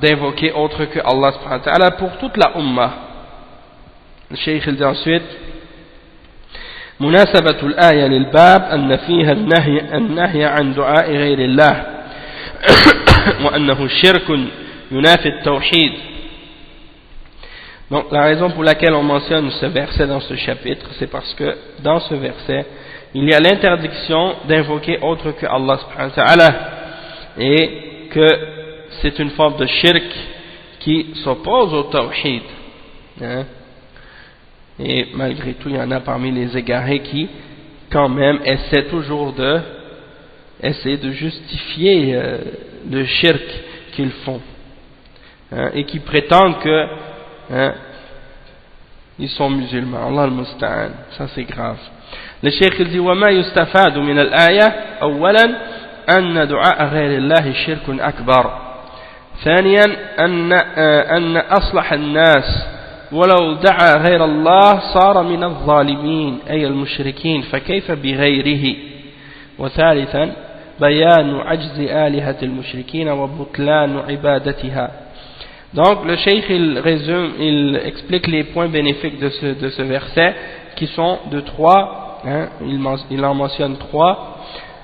A: d'invoquer autre que Allah subhanahu wa ta'ala pour toute la Ummah. Le cheikh dit ensuite مناسبة الآية للباب أن فيها النهي عن دعاء غير الله وأنه شرك ينافي التوحيد. Donc la raison pour laquelle on mentionne ce verset dans ce chapitre, c'est parce que dans ce verset il y a l'interdiction d'invoquer autre que Allah subhanahu wa ta'ala et que c'est une forme de shirk qui s'oppose au tawhid. Hein? Et malgré tout, il y en a parmi les égarés qui, quand même, essaient toujours de justifier le shirk qu'ils font, hein, et qui prétendent que ils sont musulmans. Allah al-Musta'an. Ça c'est grave. Le cheikh dit وما يستفاد من الآية أولا أن دعاء غير الله شرك أكبر. ثانيا أن أصلح الناس ولو دعا غير الله صار من الظالمين أي المشركين فكيف بغيره. وثالثا بيان عجز آلهة المشركين وبطلان عبادتها. Donc le cheikh il explique les points bénéfiques de ce verset qui sont de trois, hein, il en mentionne trois.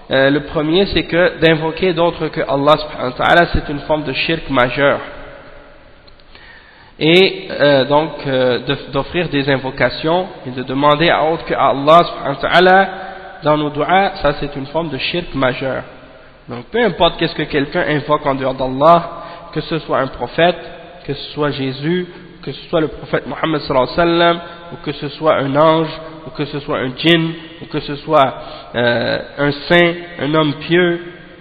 A: Le premier c'est que d'invoquer d'autres que Allah subhanahu wa ta'ala c'est une forme de shirk majeur. Et donc d'offrir des invocations et de demander à autre que Allah subhanahu wa ta'ala dans nos du'as, ça c'est une forme de shirk majeur. Donc peu importe qu'est-ce que quelqu'un invoque en dehors d'Allah, que ce soit un prophète, que ce soit Jésus, que ce soit le prophète Mohammed sallallahu alayhi wa sallam, ou que ce soit un ange, ou que ce soit un djinn, ou que ce soit un saint, un homme pieux,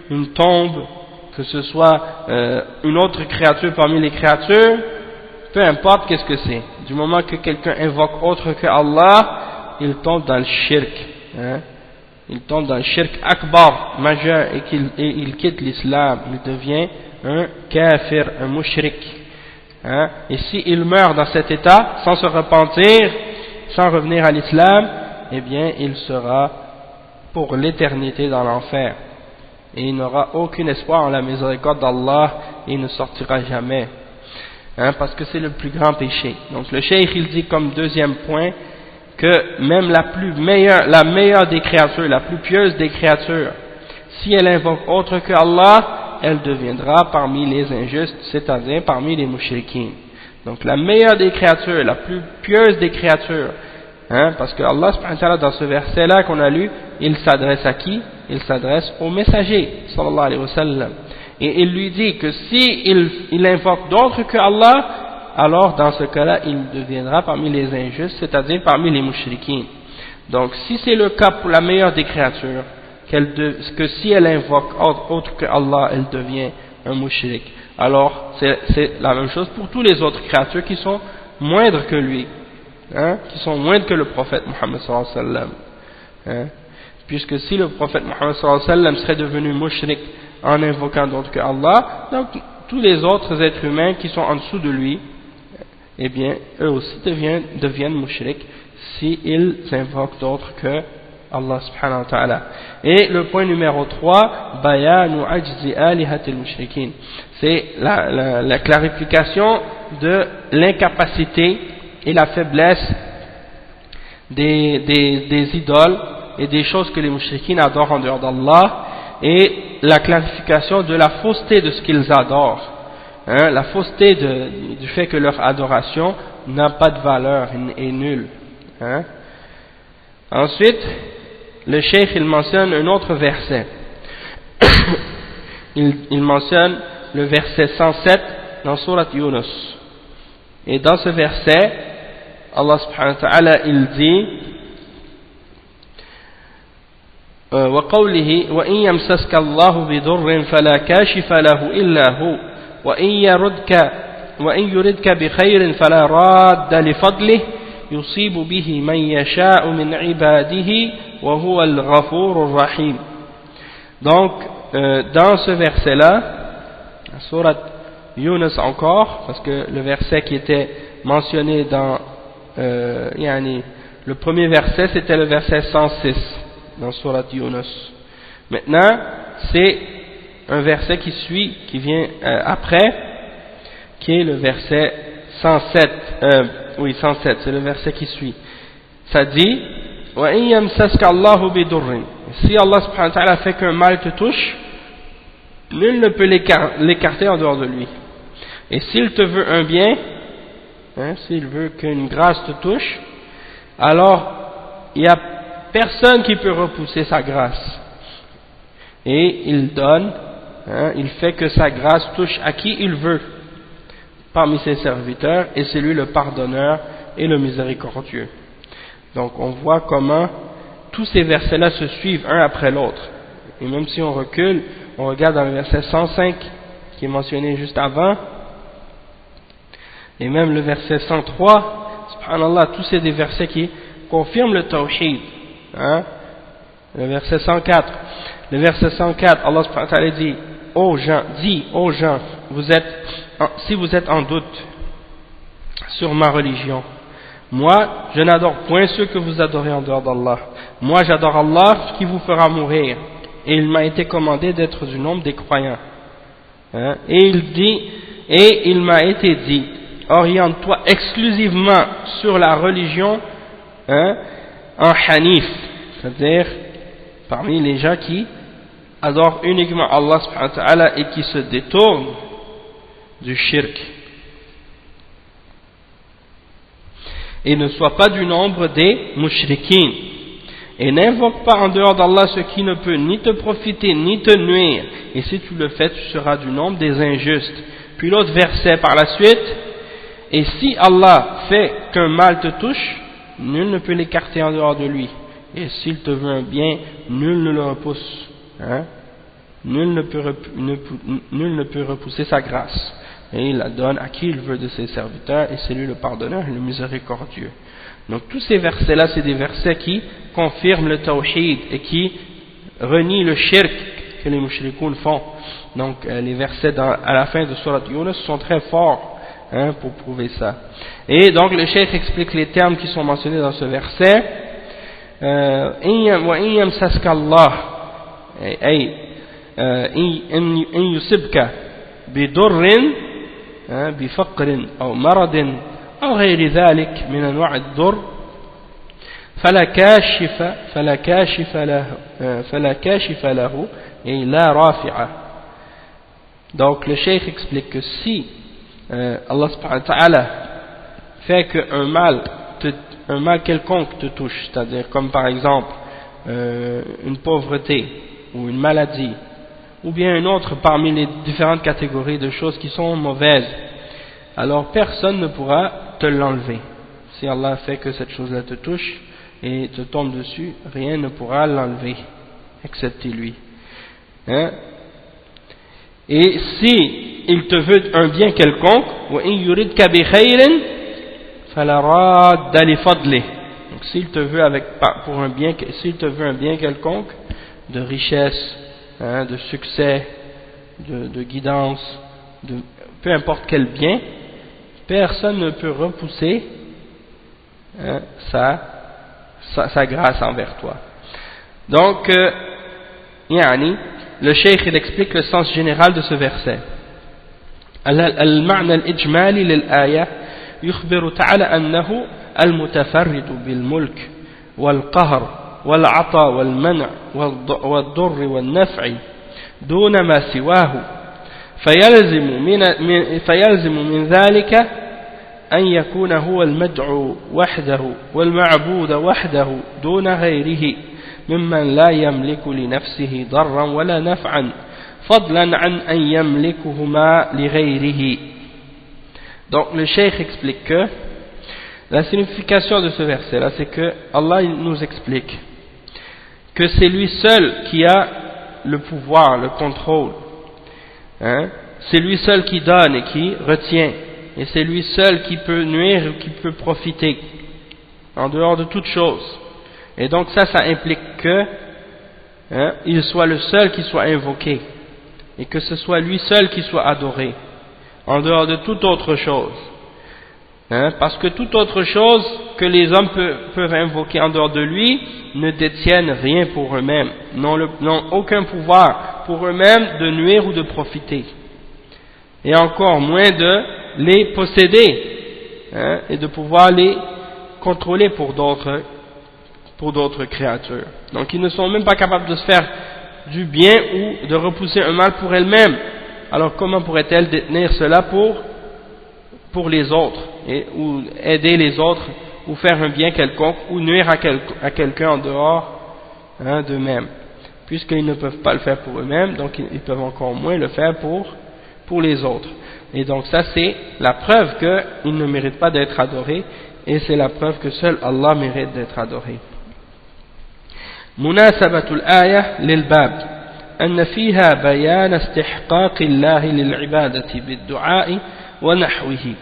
A: une tombe, que ce soit une autre créature parmi les créatures, peu importe qu'est-ce que c'est, du moment que quelqu'un invoque autre que Allah, il tombe dans le shirk, hein? il tombe dans le shirk akbar, majeur, et qu'il quitte l'islam, il devient un kafir, un mushrik. Hein? Et s'il meurt dans cet état, sans se repentir, sans revenir à l'islam, eh bien, il sera pour l'éternité dans l'enfer. Et il n'aura aucun espoir en la miséricorde d'Allah, et il ne sortira jamais. Hein? Parce que c'est le plus grand péché. Donc le cheikh, il dit comme deuxième point, que même la meilleure des créatures, la plus pieuse des créatures, si elle invoque autre que Allah, elle deviendra parmi les injustes, c'est-à-dire parmi les mushrikines. Donc la meilleure des créatures, la plus pieuse des créatures, hein, parce que Allah subhanahu wa ta'ala, dans ce verset-là qu'on a lu, il s'adresse à qui? Il s'adresse au messager, sallallahu alayhi wa sallam. Et il lui dit que si il invoque d'autres que Allah, alors dans ce cas-là, il deviendra parmi les injustes, c'est-à-dire parmi les mushrikines. Donc si c'est le cas pour la meilleure des créatures, que si elle invoque autre que Allah, elle devient un mushrik, alors c'est la même chose pour tous les autres créatures qui sont moindres que lui, hein, qui sont moindres que le prophète Muhammad sallallahu alayhi wa sallam. Hein, puisque si le prophète Muhammad sallallahu alayhi wa sallam serait devenu mushrik en invoquant d'autres que Allah, donc tous les autres êtres humains qui sont en dessous de lui, eh bien, eux aussi deviennent mushrik s'ils invoquent d'autres que Allah subhanahu wa ta'ala. Et le point numéro 3, bayanu ajzi alihatil mushrikin, c'est la clarification de l'incapacité et la faiblesse des idoles et des choses que les mushrikines adorent en dehors d'Allah, et la clarification de la fausseté de ce qu'ils adorent. Hein, la fausseté du fait que leur adoration n'a pas de valeur et est nulle. Hein. Ensuite, le cheikh il mentionne un autre verset. il mentionne le verset 107 dans Surat Yunus. Et dans ce verset, Allah subhanahu wa ta'ala il dit وقوله وإن يمسسك الله بضر فلا كاشف له إلا هو وإن يردك بخير فلا راد لفضله يصيب به من يشاء من عباده وهو الغفور الرحيم. Donc dans ce verset là, Surat Yunus encore, parce que le verset qui était mentionné dans le premier verset c'était le verset 106 dans Surat Yunus. Maintenant c'est un verset qui vient après, qui est le verset 107, 107, c'est le verset qui suit. Ça dit, وَإِن يَمْسَسْكَ اللَّهُ بِضُرٍّ, si Allah subhanahu wa ta'ala fait qu'un mal te touche, nul ne peut l'écarter en dehors de lui. Et s'il te veut un bien, hein, s'il veut qu'une grâce te touche, alors il n'y a personne qui peut repousser sa grâce. Et il donne, hein, il fait que sa grâce touche à qui il veut parmi ses serviteurs, et c'est lui le pardonneur et le miséricordieux. Donc on voit comment tous ces versets-là se suivent un après l'autre. Et même si on recule, on regarde dans le verset 105 qui est mentionné juste avant, et même le verset 103, subhanallah, tous ces des versets qui confirment le tawhid. Hein? Le verset 104, Allah subhanahu wa ta'ala dit aux gens, si vous êtes en doute sur ma religion, moi je n'adore point ceux que vous adorez en dehors d'Allah, moi j'adore Allah qui vous fera mourir, et il m'a été commandé d'être du nombre des croyants. Hein? Et il m'a été dit, oriente-toi exclusivement sur la religion, hein, en hanif, c'est-à-dire parmi les gens qui adorent uniquement Allah subhanahu wa ta'ala et qui se détournent du shirk, et ne sois pas du nombre des mushrikines, et n'invoque pas en dehors d'Allah ce qui ne peut ni te profiter ni te nuire, et si tu le fais tu seras du nombre des injustes. Puis l'autre verset par la suite, et si Allah fait qu'un mal te touche, nul ne peut l'écarter en dehors de lui, et s'il te veut un bien, nul ne le repousse. Hein? Nul ne peut repousser sa grâce, et il la donne à qui il veut de ses serviteurs, et c'est lui le pardonneur et le miséricordieux. Donc tous ces versets là, c'est des versets qui confirme le tawhid et qui renie le shirk que les mushrikoun font. Donc les versets à la fin de Surat Yunus sont très forts pour prouver ça. Et donc le cheikh explique les termes qui sont mentionnés dans ce verset. وَإِن يَمْسَسْكَ اللَّهُ أي إن يصبك بضر بفقر أو مرض أو غير ذلك من أنواع الضر فلا كاشف له et la rafi'a. Donc le cheikh explique que si Allah subhanahu wa ta'ala fait qu'un mal quelconque te touche, c'est-à-dire comme par exemple une pauvreté ou une maladie ou bien une autre parmi les différentes catégories de choses qui sont mauvaises, alors personne ne pourra te l'enlever. Si Allah fait que cette chose-là te touche et te tombe dessus, rien ne pourra l'enlever excepté lui. Et si il te veut un bien quelconque, donc s'il te veut s'il te veut un bien quelconque de richesse, de succès, de guidance, de peu importe quel bien, personne ne peut repousser sa grâce envers toi. Donc le cheikh il explique le sens général de ce verset. المعنى الإجمالي للآية يخبر تعالى أنه المتفرد بالملك والقهر والعطاء والمنع والضر والنفع دون ما سواه فيلزم من ذلك أن يكون هو المدعو وحده والمعبود وحده دون غيره ممن لا يملك لنفسه ضرا ولا نفعا فضلا عن أن يملكهما لغيره. Donc le cheikh explique que la signification de ce verset là, c'est que Allah nous explique que c'est lui seul qui a le pouvoir, le contrôle, c'est lui seul qui donne et qui retient, et c'est lui seul qui peut nuire ou qui peut profiter en dehors de toute chose. Et donc ça implique que il soit le seul qui soit invoqué et que ce soit lui seul qui soit adoré en dehors de toute autre chose, parce que toute autre chose que les hommes peuvent invoquer en dehors de lui ne détiennent rien pour eux-mêmes, n'ont aucun pouvoir pour eux-mêmes de nuire ou de profiter, et encore moins de les posséder et de pouvoir les contrôler pour d'autres créatures. Donc ils ne sont même pas capables de se faire du bien ou de repousser un mal pour elles-mêmes. Alors comment pourraient-elles détenir cela pour les autres, ou aider les autres, ou faire un bien quelconque, ou nuire à quelqu'un en dehors d'eux-mêmes, puisqu'ils ne peuvent pas le faire pour eux-mêmes, donc ils peuvent encore moins le faire pour les autres. Et donc ça c'est la preuve qu'ils ne méritent pas d'être adorés, et c'est la preuve que seul Allah mérite d'être adoré. مناسبة الآية للباب أن فيها بيان استحقاق الله للعبادة بالدعاء ونحوه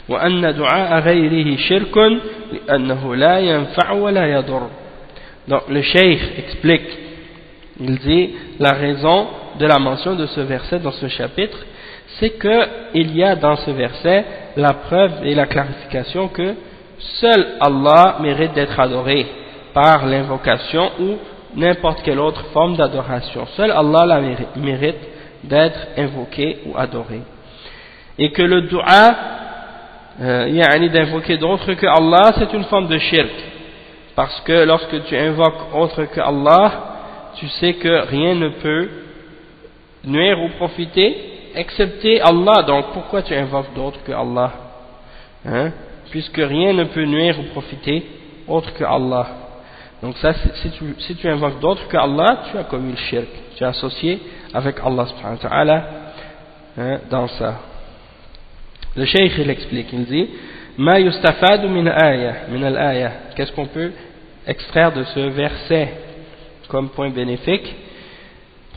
A: وأن دعاء غيره شرك لأنه لا ينفع ولا يضر. Donc le cheikh explique, il dit la raison de la mention de ce verset dans ce chapitre, c'est qu'il y a dans ce verset la preuve et la clarification que seul Allah mérite d'être adoré par l'invocation ou n'importe quelle autre forme d'adoration. Seul Allah mérite d'être invoqué ou adoré. Et que le dua, d'invoquer d'autres que Allah, c'est une forme de shirk. Parce que lorsque tu invoques autre que Allah, tu sais que rien ne peut nuire ou profiter excepté Allah. Donc pourquoi tu invoques d'autres que Allah, puisque rien ne peut nuire ou profiter autre que Allah. Donc ça, si tu invoques d'autres que Allah, tu as commis le shirk, tu as associé avec Allah subhanahu wa ta'ala dans ça. Le cheikh il explique, il dit Ma yustafadu min al-aya. Qu'est-ce qu'on peut extraire de ce verset comme point bénéfique?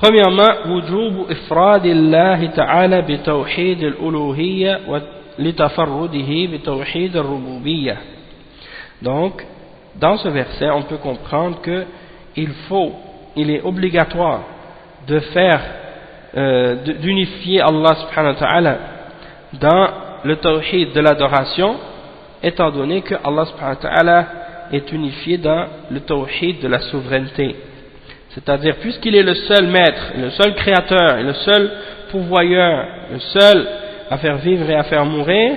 A: Premièrement, wujubu ifradillahi ta'ala bi tawhid al-uluhiyya wa li tafarrudihi bi tawhid al-rububiyyah. Donc dans ce verset, on peut comprendre que il est obligatoire de faire, d'unifier Allah subhanahu wa ta'ala dans le tawhid de l'adoration, étant donné que Allah subhanahu wa ta'ala est unifié dans le tawhid de la souveraineté. C'est-à-dire, puisqu'il est le seul maître, le seul créateur, le seul pourvoyeur, le seul à faire vivre et à faire mourir,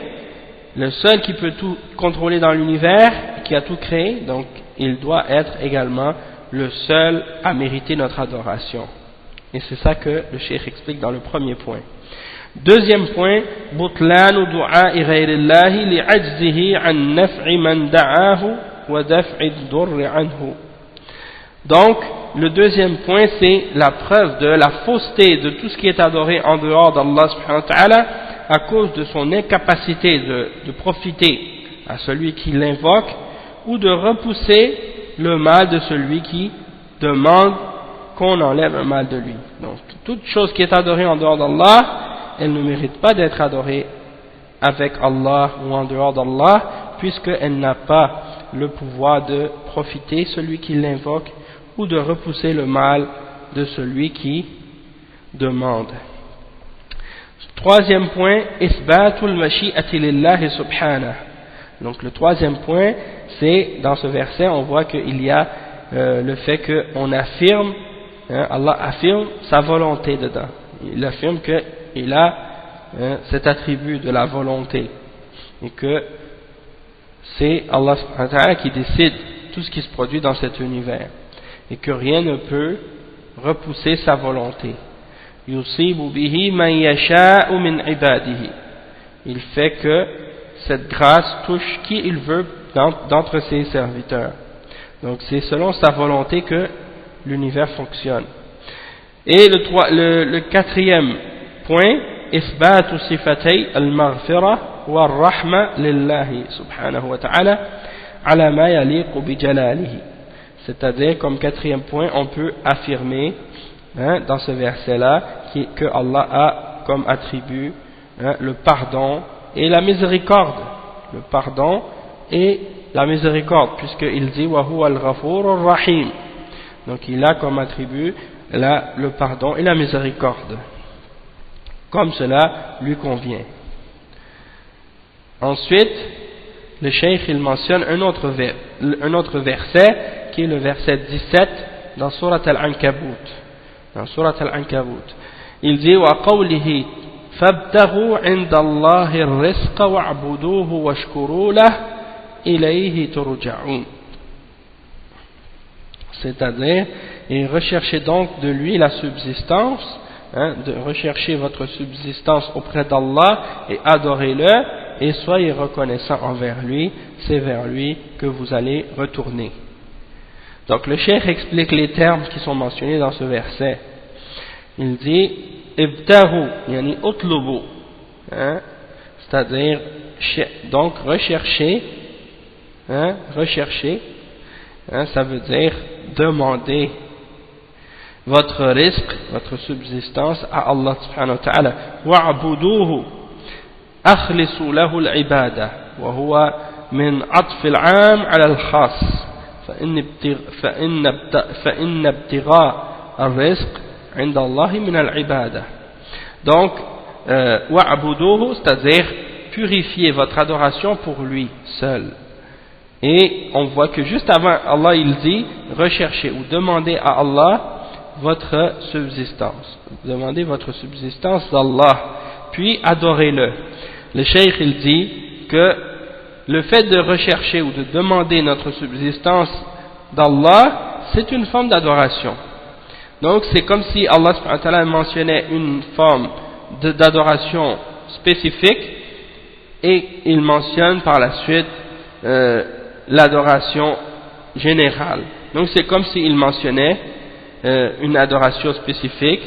A: le seul qui peut tout contrôler dans l'univers, qui a tout créé, donc il doit être également le seul à mériter notre adoration. Et c'est ça que le cheikh explique dans le premier point. Deuxième point, butlanu du'a'i ghayrillahi li'ajzihi an naf'i man da'ahu wa daf'i durri anhu. Donc, le deuxième point, c'est la preuve de la fausseté de tout ce qui est adoré en dehors d'Allah subhanahu wa ta'ala à cause de son incapacité de profiter à celui qui l'invoque ou de repousser le mal de celui qui demande qu'on enlève un mal de lui. Donc, toute chose qui est adorée en dehors d'Allah, elle ne mérite pas d'être adorée avec Allah ou en dehors d'Allah, puisqu'elle n'a pas le pouvoir de profiter celui qui l'invoque ou de repousser le mal de celui qui demande. Troisième point, isbatul mashi'ati lillahi subhanahu. Donc le troisième point, c'est dans ce verset, on voit qu'il y a le fait qu'on affirme, Allah affirme sa volonté dedans. Il affirme qu'il a cet attribut de la volonté et que c'est Allah subhanahu wa ta'ala qui décide tout ce qui se produit dans cet univers et que rien ne peut repousser sa volonté. Yusibu bihi man yasha'u min ibadihi. Il fait que cette grâce touche qui il veut d'entre ses serviteurs. Donc c'est selon sa volonté que l'univers fonctionne. Et le quatrième point, isbatu sifatay al-maghfira wa ar-rahma lillahi subhanahu wa ta'ala ala ma yaliqu bi jalalihi. C'est-à-dire, comme quatrième point, on peut affirmer dans ce verset-là que Allah a comme attribut le pardon et la miséricorde. Le pardon et la miséricorde, puisqu'il dit wa huwa al-ghafur ar-rahim. Donc il a comme attribut le pardon et la miséricorde, comme cela lui convient. Ensuite, le cheikh il mentionne un autre verset qui est le verset 17 dans Surat Al-Ankabut. Dans Surat Al-Ankabut, il dit wa qawlihi fabtaghu 'inda Allahi ar-rizqa wa'buduhu washkuru lahu ilayhi turja'un. C'est-à-dire, et recherchez donc de lui la subsistance, de rechercher votre subsistance auprès d'Allah et adorez-le et soyez reconnaissants envers lui, c'est vers lui que vous allez retourner. Donc le cheikh explique les termes qui sont mentionnés dans ce verset. Il dit ibtahu yani utlubu, c'est-à-dire donc rechercher, ça veut dire demander votre risque, votre subsistance à Allah subhanahu wa ta'ala. wa'buduhu akhlisu lahu al-ibada wa huwa min 'atf al-'am 'ala al-khass فإن ابتغاء الرزق عند الله من العبادة. Donc wa'buduhu, c'est-à-dire purifiez votre adoration pour lui seul. Et on voit que juste avant Allah il dit recherchez ou demandez à Allah votre subsistance, demandez votre subsistance d'Allah, puis adorez-le. Le cheikh il dit que le fait de rechercher ou de demander notre subsistance d'Allah, c'est une forme d'adoration. Donc c'est comme si Allah subhanahu wa ta'ala mentionnait une forme d'adoration spécifique et il mentionne par la suite l'adoration générale. Donc c'est comme s'il mentionnait une adoration spécifique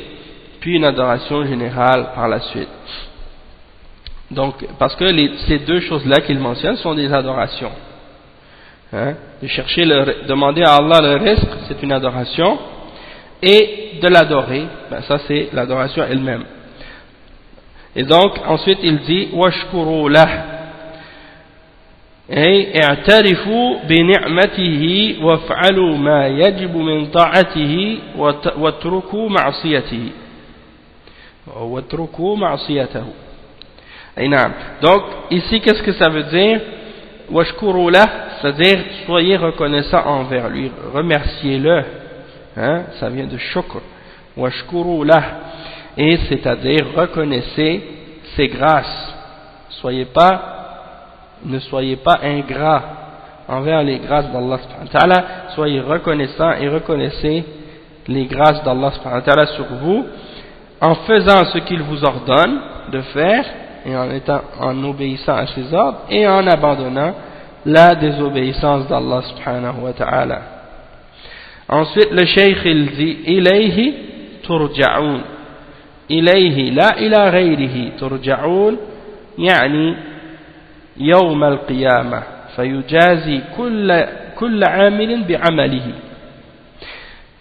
A: puis une adoration générale par la suite. Donc parce que ces deux choses-là qu'il mentionne sont des adorations. De chercher demander à Allah le risque, c'est une adoration, et de l'adorer, ça c'est l'adoration elle-même. Et donc ensuite il dit washkuru lah. et اعترفوا بنعمته وافعلوا ما يجب من طاعته واتركوا معصيته واتركوا معصيته. Donc ici qu'est-ce que ça veut dire? Washkuru lah, c'est-à-dire soyez reconnaissant envers lui, remerciez-le, hein? Ça vient de shukr. Washkuru lah, et c'est-à-dire reconnaissez ses grâces. Ne soyez pas ingrats envers les grâces d'Allah subhanahu wa ta'ala, soyez reconnaissants et reconnaissez les grâces d'Allah subhanahu wa ta'ala sur vous en faisant ce qu'il vous ordonne de faire et en obéissant à ses ordres et en abandonnant la désobéissance d'Allah subhanahu wa ta'ala. Ensuite le cheikh il dit ilayhi turja'un, ilayhi la ila ghayrihi turja'un, يعني يوم القيامة فيجازي كل عامل بعمله.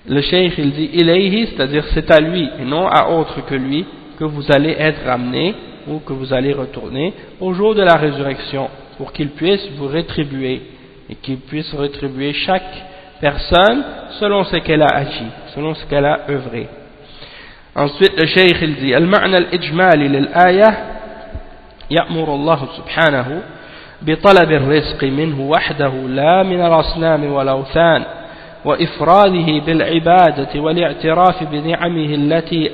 A: Le cheikh il dit ilayhi, c'est-à-dire c'est à lui et non à autre que lui que vous allez être ramené ou que vous allez retourner au jour de la résurrection pour qu'il puisse vous rétribuer et qu'il puisse rétribuer chaque personne selon ce qu'elle a agi, selon ce qu'elle a œuvré. Ensuite le cheikh il dit al-ma'na al-ijmali lil-aya يأمر الله سبحانه بطلب الرزق منه وحده لا من الأصنام والأوثان وإفراده بالعبادة والاعتراف بنعمه التي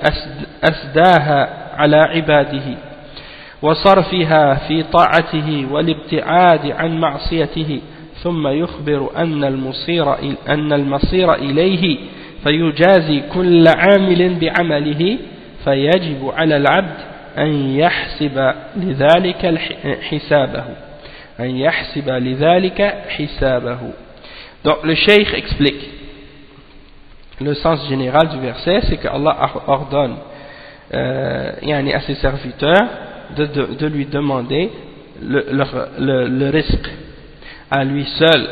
A: أسداها على عباده وصرفها في طاعته والابتعاد عن معصيته ثم يخبر أن المصير إليه فيجازي كل عامل بعمله فيجب على العبد أن يحسب لذلك حسابه. Donc le cheikh explique le sens général du verset, c'est que Allah ordonne à ses serviteurs de lui demander le risque à lui seul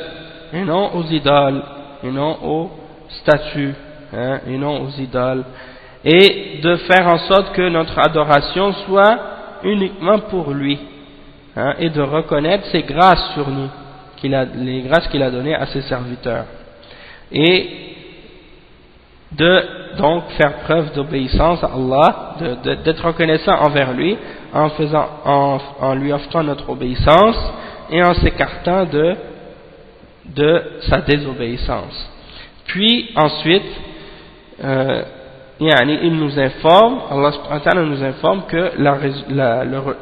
A: et non aux idoles et non aux statues et non aux idoles, et de faire en sorte que notre adoration soit uniquement pour lui, et de reconnaître ses grâces sur nous, les grâces qu'il a données à ses serviteurs, et de donc faire preuve d'obéissance à Allah, d'être reconnaissant envers lui en lui offrant notre obéissance et en s'écartant de sa désobéissance. Puis ensuite il nous informe, Allah subhanahu wa ta'ala nous informe que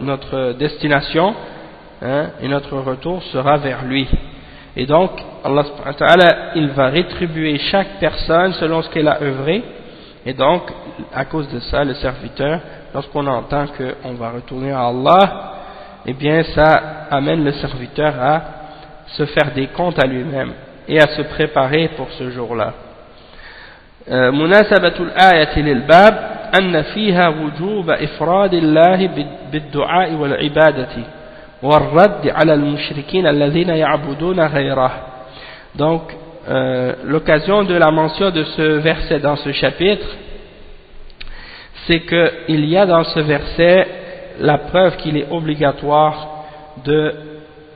A: notre destination et notre retour sera vers lui. Et donc, Allah subhanahu wa ta'ala, il va rétribuer chaque personne selon ce qu'elle a œuvré. Et donc, à cause de ça, le serviteur, lorsqu'on entend qu'on va retourner à Allah, eh bien, ça amène le serviteur à se faire des comptes à lui-même et à se préparer pour ce jour-là. مناسبة الآية للباب أن فيها وجوب إفراد الله بالدعاء والعبادة والرد على المشركين الذين يعبدون غيره. Donc l'occasion de la mention de ce verset dans ce chapitre, c'est qu'il y a dans ce verset la preuve qu'il est obligatoire de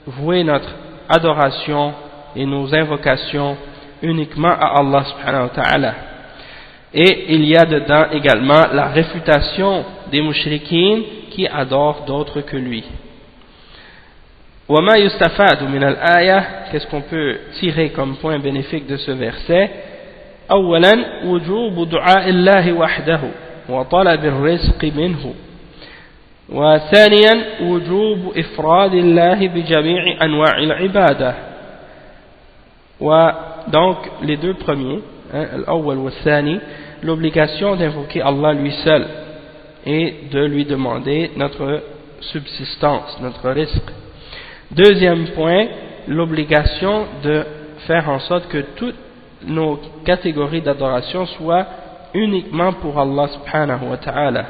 A: vouer notre adoration et nos invocations uniquement à Allah subhanahu wa ta'ala. Et il y a dedans également la réfutation des mushrikines qui adorent d'autres que lui. وما يستفاد من الآية, qu'est-ce qu'on peut tirer comme point bénéfique de ce verset? أولا وجوب دعاء الله وحده وطلب الرزق منه, وثانيا وجوب إفراد الله بجميع أنواع العبادة. Donc les deux premiers, الأول والثاني, l'obligation d'invoquer Allah lui seul et de lui demander notre subsistance, notre risque. Deuxième point, l'obligation de faire en sorte que toutes nos catégories d'adoration soient uniquement pour Allah subhanahu wa ta'ala.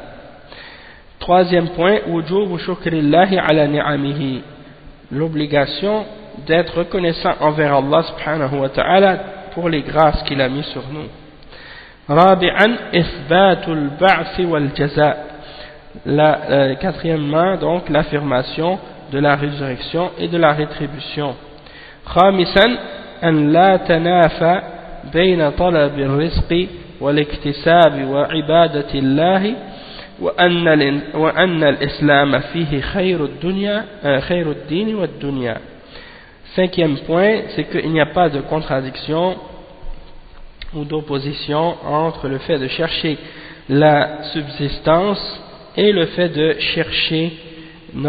A: Troisième point, wujubu shukrillahi ala ni'amihi, l'obligation d'être reconnaissant envers Allah subhanahu wa ta'ala pour les grâces qu'il a mis sur nous. Rabi'an ithbatul ba'thi wal jaza, quatrièmement donc l'affirmation de la résurrection et de la rétribution. خامسا أن لا تنافى بين طلب الرزق والاكتساب وعبادة الله وأن الإسلام فيه خير الدين والدنيا. Cinquième point, c'est qu'il n'y a pas de contradiction ou d'opposition entre le fait de chercher la subsistance et le fait de chercher il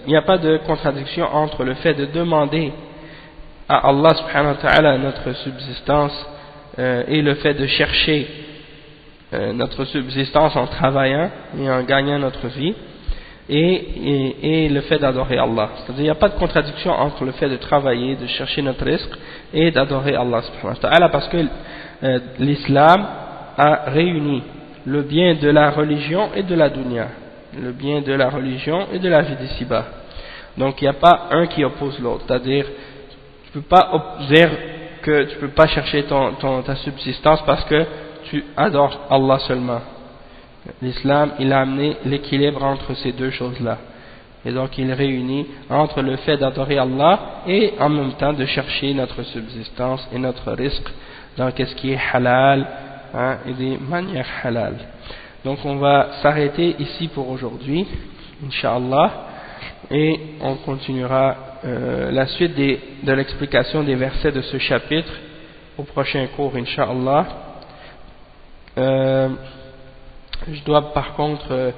A: n'y a pas de contradiction entre le fait de demander à Allah subhanahu wa ta'ala notre subsistance et le fait de chercher notre subsistance en travaillant et en gagnant notre vie et le fait d'adorer Allah. C'est-à-dire il n'y a pas de contradiction entre le fait de travailler, de chercher notre risque et d'adorer Allah subhanahu wa ta'ala, parce que l'islam a réuni le bien de la religion et de la dunya, le bien de la religion et de la vie d'ici-bas. Donc il n'y a pas un qui oppose l'autre, c'est-à-dire tu ne peux pas dire que tu ne peux pas chercher ta subsistance parce que tu adores Allah seulement. L'islam, il a amené l'équilibre entre ces deux choses-là. Et donc il réunit entre le fait d'adorer Allah et en même temps de chercher notre subsistance et notre risque dans ce qui est halal, et des manières halal. Donc on va s'arrêter ici pour aujourd'hui, Inch'Allah, et on continuera la suite de l'explication des versets de ce chapitre au prochain cours, Inch'Allah. Je dois par contre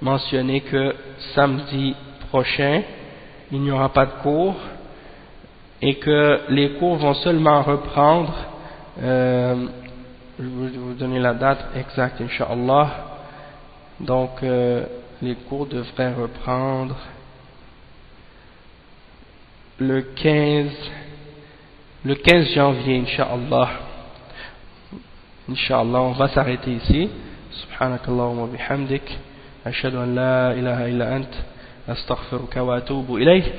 A: mentionner que samedi prochain, il n'y aura pas de cours et que les cours vont seulement reprendre, je vais vous donner la date exacte, Inch'Allah. Donc les cours devraient reprendre le 15 janvier, Inch'Allah. Inch'Allah, on va s'arrêter ici. سبحانك اللهم وبحمدك أشهد أن لا إله إلا أنت أستغفرك وأتوب إليك.